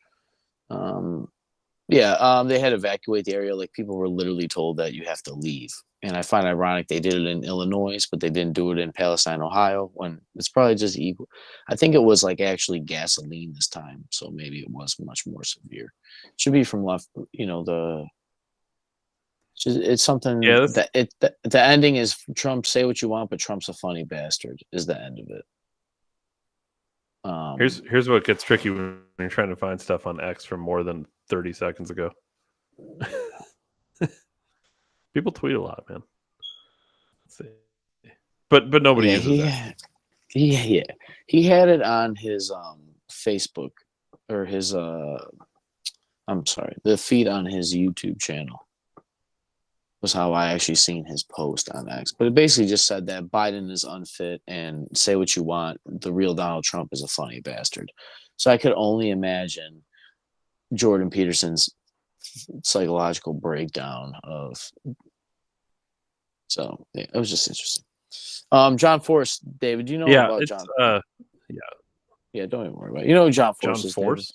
They had to evacuate the area. Like, people were literally told that you have to leave. And I find ironic they did it in Illinois, but they didn't do it in Palestine, Ohio, when it's probably just equal. I think it was like actually gasoline this time, so maybe it was much more severe. It should be from left, it's something that the ending is Trump, say what you want, but Trump's a funny bastard is the end of it. Here's what gets tricky when you're trying to find stuff on X from more than 30 seconds ago. People tweet a lot, man. Let's see. But nobody uses that. He had it on his Facebook or his the feed on his YouTube channel was how I actually seen his post on X. But it basically just said that Biden is unfit and say what you want, the real Donald Trump is a funny bastard. So I could only imagine Jordan Peterson's psychological breakdown of. So yeah, it was just interesting. John Force, David, do you know about John? Yeah, don't even worry about it. You know who John Force is? John Force?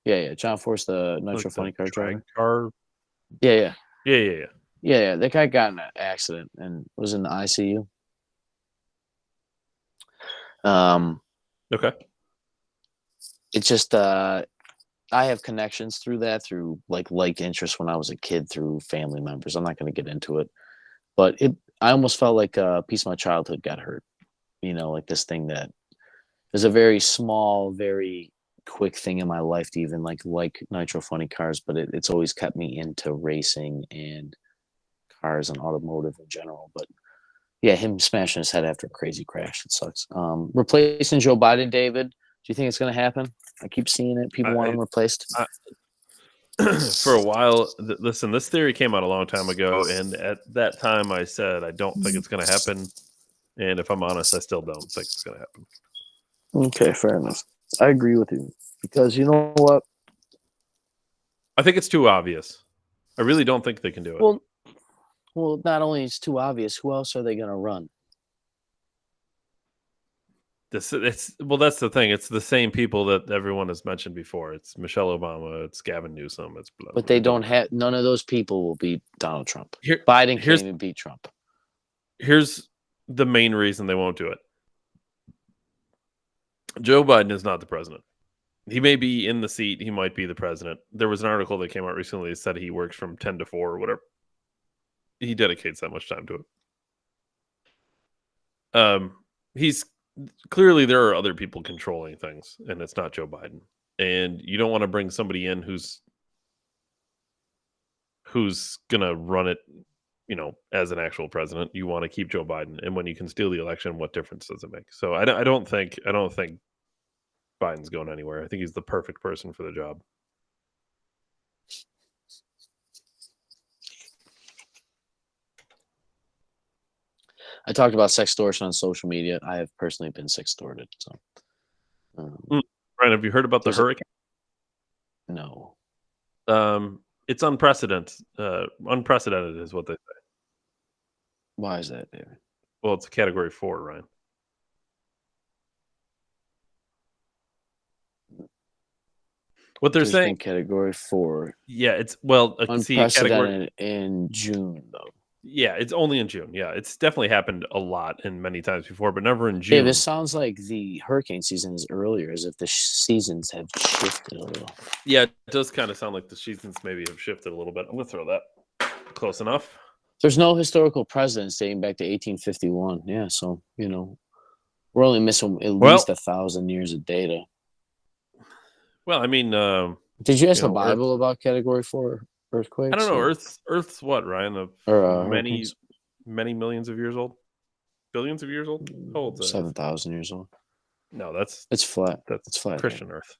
Yeah. John Force, the Nitro Funny Car driver. Yeah. Yeah, that guy got in an accident and was in the ICU. Okay. It's just I have connections through like interest when I was a kid through family members. I'm not going to get into it, but I almost felt like a piece of my childhood got hurt. Like this thing that is a very small, very quick thing in my life to even like Nitro Funny Cars, but it's always kept me into racing and cars and automotive in general. But yeah, him smashing his head after a crazy crash, it sucks. Replacing Joe Biden, David, do you think it's going to happen? I keep seeing it. People want him replaced. For a while, listen, this theory came out a long time ago, and at that time I said I don't think it's going to happen, and if I'm honest, I still don't think it's going to happen. Okay, fair enough. I agree with you, because you know what? I think it's too obvious. I really don't think they can do it. Well, not only is it too obvious, who else are they going to run? That's the thing. It's the same people that everyone has mentioned before. It's Michelle Obama. It's Gavin Newsom. But they don't have. None of those people will beat Donald Trump. Biden can't even beat Trump. Here's the main reason they won't do it. Joe Biden is not the president. He may be in the seat. He might be the president. There was an article that came out recently that said he works from 10 to 4 or whatever. He dedicates that much time to it. He's clearly, there are other people controlling things, and it's not Joe Biden. And you don't want to bring somebody in who's gonna run it, as an actual president. You want to keep Joe Biden, and when you can steal the election, what difference does it make? So I don't think Biden's going anywhere. I think he's the perfect person for the job. I talked about sextortion on social media. I have personally been sextorted. So, Ryan, have you heard about the hurricane? No. It's unprecedented. Unprecedented is what they say. Why is that, David? Well, it's a Category 4, Ryan. What they're saying, Category 4. Yeah, it's unprecedented in June though. Yeah, it's only in June. Yeah, it's definitely happened a lot and many times before, but never in June. Yeah, this sounds like the hurricane season is earlier, as if the seasons have shifted a little. Yeah, it does kind of sound like the seasons maybe have shifted a little bit. I'm going to throw that close enough. There's no historical precedent dating back to 1851. Yeah, so, we're only missing at least 1,000 years of data. Well, I mean... did you ask the Bible about Category 4 earthquakes? I don't know. Earth's what, Ryan? Many millions of years old? Billions of years old? How old is that? 7,000 years old. No, it's flat. It's flat. Christian Earth.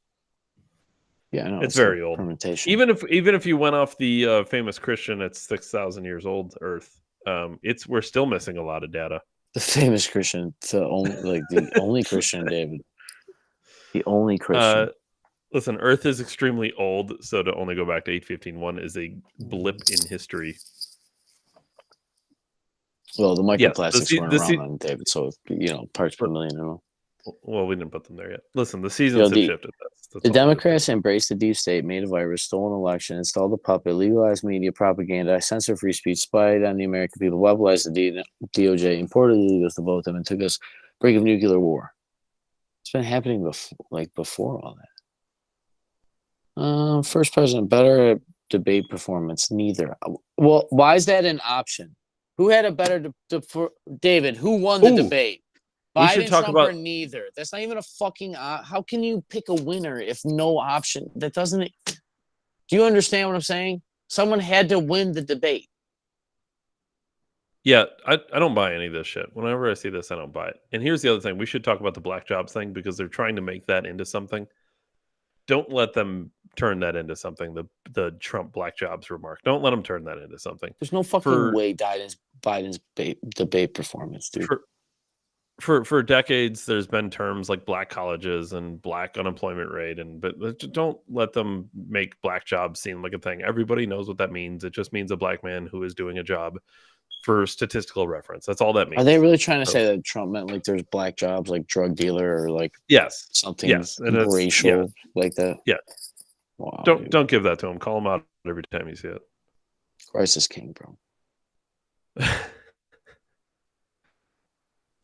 Yeah, I know. It's very old. Fermentation. Even if you went off the famous Christian, it's 6,000 years old Earth. We're still missing a lot of data. The famous Christian, the only Christian, David. The only Christian. Listen, Earth is extremely old, so to only go back to 815.1 is a blip in history. Well, the Yes, microplastics weren't around then, David. So parts per million. Well, we didn't put them there yet. Listen, the seasons have shifted. The Democrats embraced the deep state, made a virus, stole an election, installed a puppet, legalized media propaganda, censored free speech, spied on the American people, weaponized the DOJ, imported illegals to vote them, and took us brink of nuclear war. It's been happening before all that. First president, better debate performance. Neither. Well, why is that an option? Who had a better David? Who won the debate? Biden, Trump, or neither? That's not even a fucking. How can you pick a winner if no option? That doesn't. Do you understand what I'm saying? Someone had to win the debate. Yeah, I don't buy any of this shit. Whenever I see this, I don't buy it. And here's the other thing: we should talk about the black jobs thing because they're trying to make that into something. Don't let them turn that into something. The Trump black jobs remark. Don't let them turn that into something. There's no fucking way Biden's debate performance, dude. For decades, there's been terms like black colleges and black unemployment rate, but don't let them make black jobs seem like a thing. Everybody knows what that means. It just means a black man who is doing a job for statistical reference. That's all that means. Are they really trying to say that Trump meant like there's black jobs like drug dealer or like something racial like that? Yeah. Wow, don't give that to him. Call him out every time you see it. Christ is king, bro.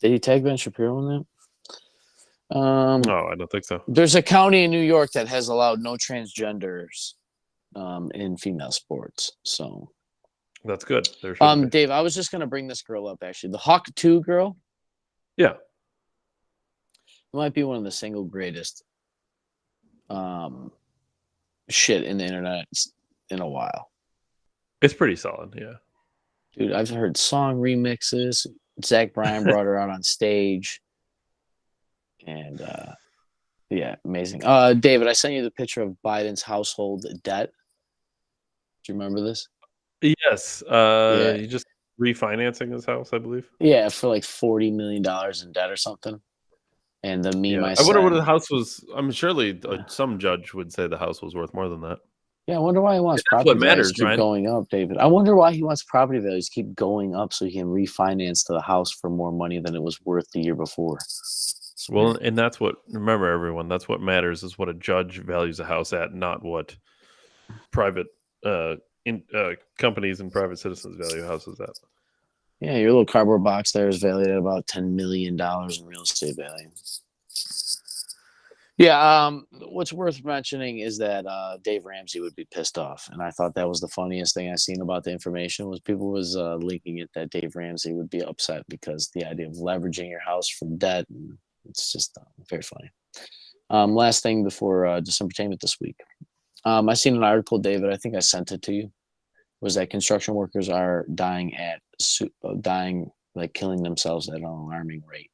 Did he tag Ben Shapiro on that? No, I don't think so. There's a county in New York that has allowed no transgenders in female sports. So that's good. Dave, I was just gonna bring this girl up actually. The Hawk 2 girl. Yeah. Might be one of the single greatest shit in the internet in a while. It's pretty solid, yeah. Dude, I've heard song remixes. Zach Bryan brought her out on stage. And yeah, amazing. David, I sent you the picture of Biden's household debt. Do you remember this? Yes. He just refinancing his house, I believe. Yeah, for like $40 million in debt or something. And the meme I wonder what the house was. I'm surely some judge would say the house was worth more than that. Yeah, I wonder why he wants property values to keep going up, David. I wonder why he wants property values to keep going up so he can refinance the house for more money than it was worth the year before. Well, and that's what, remember everyone, that's what matters is what a judge values a house at, not what private companies and private citizens value houses at. Yeah, your little cardboard box there is valued at about $10 million in real estate value. Yeah, what's worth mentioning is that Dave Ramsey would be pissed off, and I thought that was the funniest thing I seen about the information was people was linking it that Dave Ramsey would be upset because the idea of leveraging your house from debt, and it's just very funny. Last thing before December Entertainment this week, I seen an article, David. I think I sent it to you. Was that construction workers are dying like killing themselves at an alarming rate.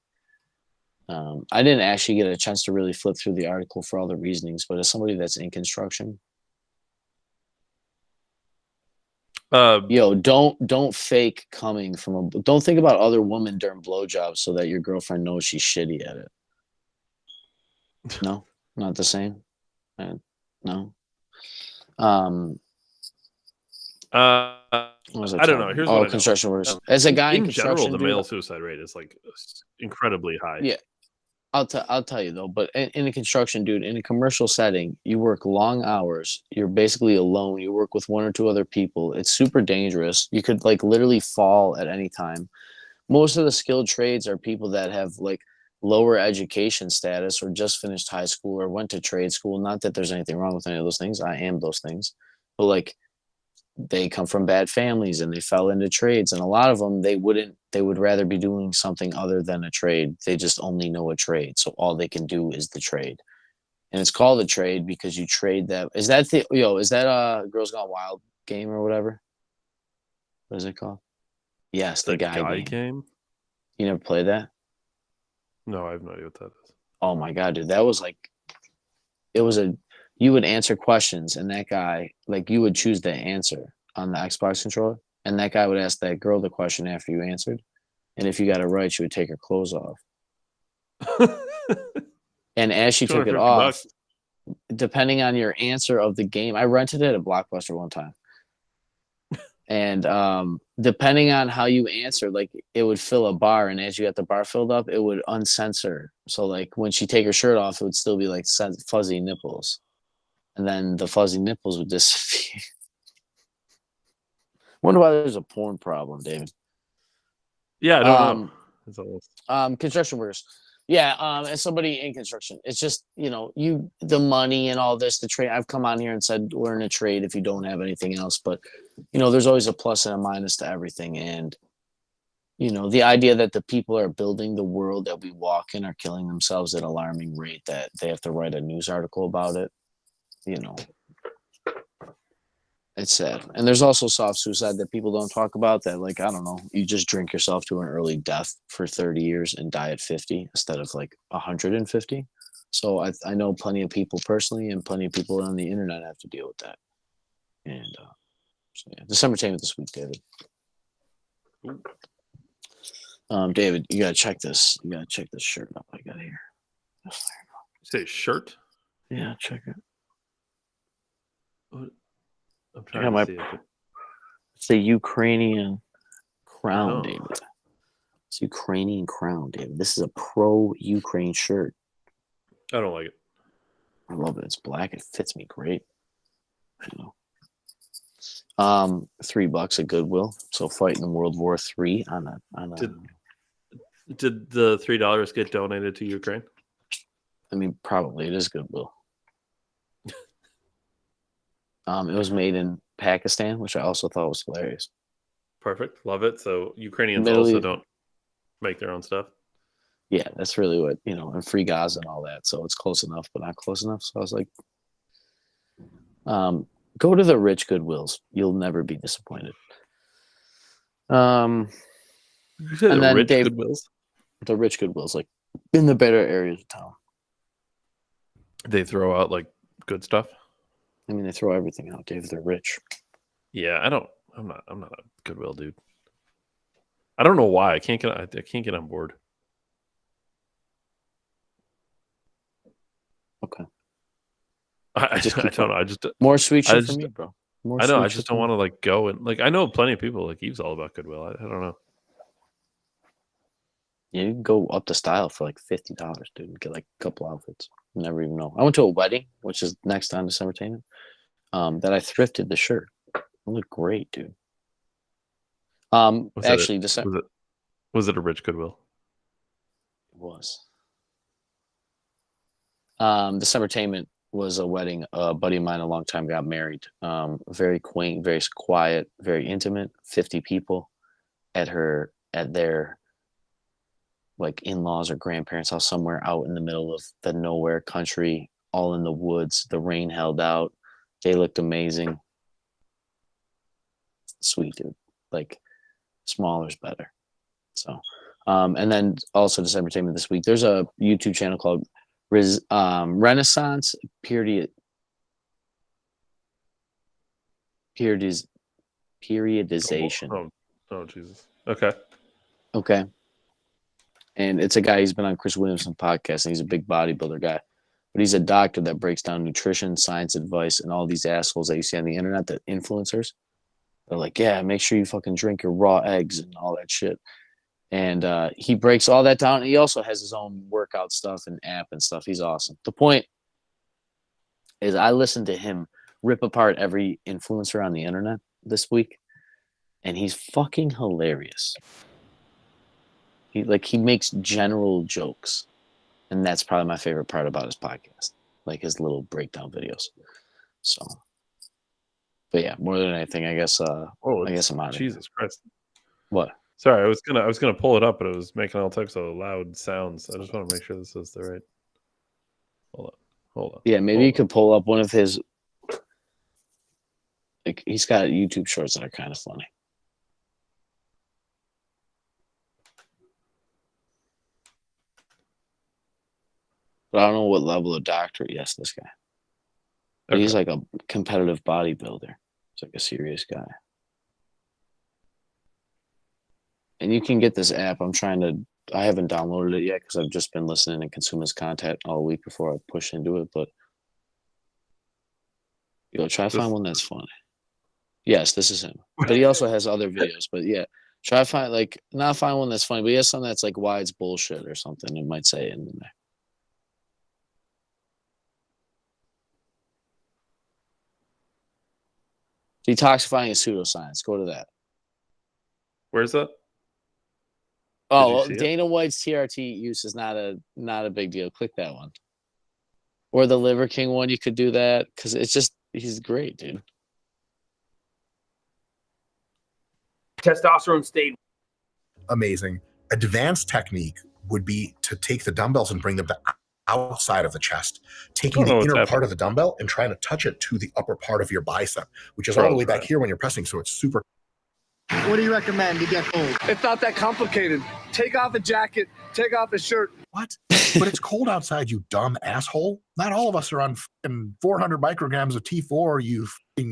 I didn't actually get a chance to really flip through the article for all the reasonings, but as somebody that's in construction, don't fake coming from don't think about other women during blowjobs so that your girlfriend knows she's shitty at it. No, not the same. No. I don't know. Here's what construction workers. As a guy in construction, general, the male suicide rate is like incredibly high. Yeah. I'll tell you though, but in a construction, dude, in a commercial setting, you work long hours. You're basically alone. You work with one or two other people. It's super dangerous. You could like literally fall at any time. Most of the skilled trades are people that have like lower education status or just finished high school or went to trade school. Not that there's anything wrong with any of those things. I am those things, but like they come from bad families and they fell into trades, and a lot of them they would rather be doing something other than a trade. They just only know a trade, so all they can do is the trade, and it's called a trade because you trade that. Is that Girls Gone Wild game or whatever? What is it called? Yes, the guy game. You never played that? No, I have no idea what that is. Oh my god, dude, that was like, you would answer questions, and that guy, like, you would choose the answer on the Xbox controller, and that guy would ask that girl the question after you answered, and if you got it right, she would take her clothes off. And as she took it off, depending on your answer of the game, I rented it at Blockbuster one time. And depending on how you answer, like it would fill a bar, and as you got the bar filled up, it would uncensor. So like when she take her shirt off, it would still be like fuzzy nipples, and then the fuzzy nipples would disappear. Wonder why there's a porn problem, David. Yeah, I don't know. Construction workers. Yeah, as somebody in construction, it's just, the money and all this, the trade. I've come on here and said, learn a trade if you don't have anything else. But, there's always a plus and a minus to everything. And, the idea that the people are building the world that we walk in are killing themselves at an alarming rate, that they have to write a news article about it, it's sad. And there's also soft suicide that people don't talk about, that, like, I don't know, you just drink yourself to an early death for 30 years and die at 50 instead of like 150. So I know plenty of people personally, and plenty of people on the internet have to deal with that. And so yeah, December 10th this week, David. David, you gotta check this. You gotta check this shirt up I got here. You say shirt? Yeah, check it. What? I'm trying to see it. It's a Ukrainian crown, David. It's a Ukrainian crown, David. This is a pro-Ukraine shirt. I don't like it. I love it. It's black. It fits me great. $3 at Goodwill. So fighting in World War III on a. Did the $3 get donated to Ukraine? I mean, probably it is Goodwill. It was made in Pakistan, which I also thought was hilarious. Perfect. Love it. So Ukrainians also don't make their own stuff. Yeah, that's really what, and free Gaza and all that. So it's close enough, but not close enough. So I was like, go to the rich Goodwills. You'll never be disappointed. You said and the rich Goodwills? The rich Goodwills, like in the better areas of town. They throw out like good stuff? I mean, they throw everything out, Dave. They're rich. Yeah, I'm not a Goodwill dude. I don't know why. I can't get on board. Okay. I don't know. I just more sweet shit for me, bro. I know. I just don't want to like go and like. I know plenty of people like Eve's all about Goodwill. I don't know. Yeah, you can go up to Style for like $50, dude, and get like a couple outfits. You never even know. I went to a wedding, which is next on December 10th, that I thrifted the shirt. It looked great, dude. Actually, December. Was it a rich Goodwill? It was. December Tainment was a wedding. A buddy of mine a long time got married. Very quaint, very quiet, very intimate. 50 people at their like in-laws or grandparents' house somewhere out in the middle of the nowhere country, all in the woods. The rain held out. They looked amazing. Sweet, dude. Like, smaller's better. So, and then also December 10th this week, there's a YouTube channel called Renaissance Periodization. Oh, Jesus. Okay. And it's a guy, he's been on Chris Williamson's podcast, and he's a big bodybuilder guy. But he's a doctor that breaks down nutrition, science advice, and all these assholes that you see on the internet, the influencers. They're like, yeah, make sure you fucking drink your raw eggs and all that shit. And he breaks all that down. He also has his own workout stuff and app and stuff. He's awesome. The point is I listened to him rip apart every influencer on the internet this week, and he's fucking hilarious. He makes general jokes, and that's probably my favorite part about his podcast, like his little breakdown videos. So, but yeah, more than anything, I guess. I guess I'm out. Jesus Christ! What? Sorry, I was gonna pull it up, but it was making all types of loud sounds. I just want to make sure this is the right. Hold on. Yeah, maybe you could pull up one of his. Like, he's got YouTube shorts that are kind of funny. But I don't know what level of doctor he is, this guy. But he's like a competitive bodybuilder. He's like a serious guy. And you can get this app. I haven't downloaded it yet because I've just been listening and consuming his content all week before I push into it. But try to find one that's funny. Yes, this is him. But he also has other videos. But yeah, try to find not find one that's funny, but he has something that's like why it's bullshit or something. It might say in there. Detoxifying is pseudoscience. Go to that. Where's that? Oh, well, Dana White's TRT use is not a big deal. Click that one. Or the Liver King one, you could do that because it's just he's great, dude. Testosterone stayed amazing. Advanced technique would be to take the dumbbells and bring them to outside of the chest, taking the inner part of the dumbbell and trying to touch it to the upper part of your bicep, which is all the way back here when you're pressing. So it's super. What do you recommend to get cold? It's not that complicated. Take off a jacket, take off a shirt. What? But it's cold outside, you dumb asshole. Not all of us are on 400 micrograms of T4, you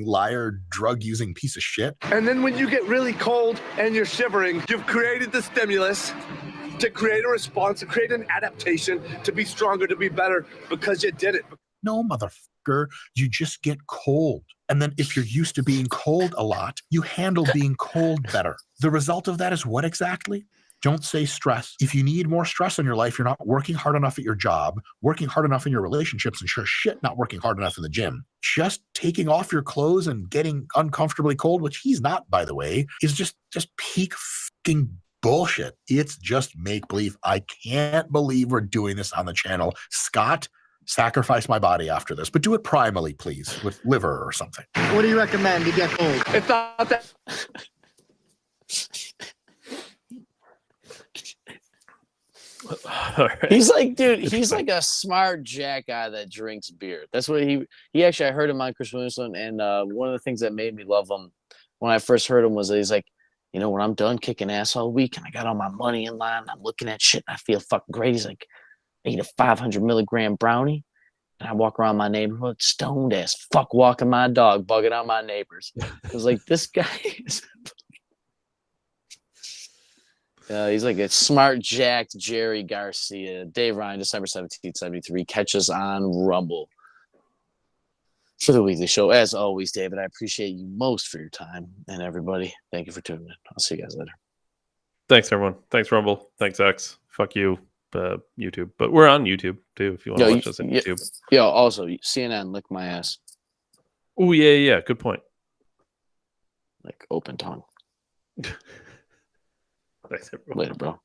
liar, drug-using piece of shit. And then when you get really cold and you're shivering, you've created the stimulus to create a response, to create an adaptation, to be stronger, to be better, because you did it. No, motherfucker, you just get cold. And then if you're used to being cold a lot, you handle being cold better. The result of that is what exactly? Don't say stress. If you need more stress in your life, you're not working hard enough at your job, working hard enough in your relationships, and sure shit, not working hard enough in the gym. Just taking off your clothes and getting uncomfortably cold, which he's not, by the way, is just peak fucking bullshit. It's just make-believe. I can't believe we're doing this on the channel. Scott, sacrifice my body after this, but do it primally, please, with liver or something. What do you recommend to get cold? It's not that. Right. He's like, dude, he's like a smart jack guy that drinks beer. That's what he actually, I heard him on Chris Williamson, and one of the things that made me love him when I first heard him was that he's like, you know, when I'm done kicking ass all week and I got all my money in line, I'm looking at shit and I feel fucking great. He's like, I eat a 500 milligram brownie and I walk around my neighborhood stoned as fuck, walking my dog, bugging out my neighbors. I was like, this guy is he's like a smart jacked Jerry Garcia. Dave Ryan, December 17th, 73. Catch us on Rumble for the weekly show. As always, David, I appreciate you most for your time. And everybody, thank you for tuning in. I'll see you guys later. Thanks, everyone. Thanks, Rumble. Thanks, X. Fuck you, YouTube. But we're on YouTube, too, if you want to watch us on YouTube. Yo, also, CNN, lick my ass. Oh, yeah. Good point. Like open tongue. Thanks, everyone. Later, bro.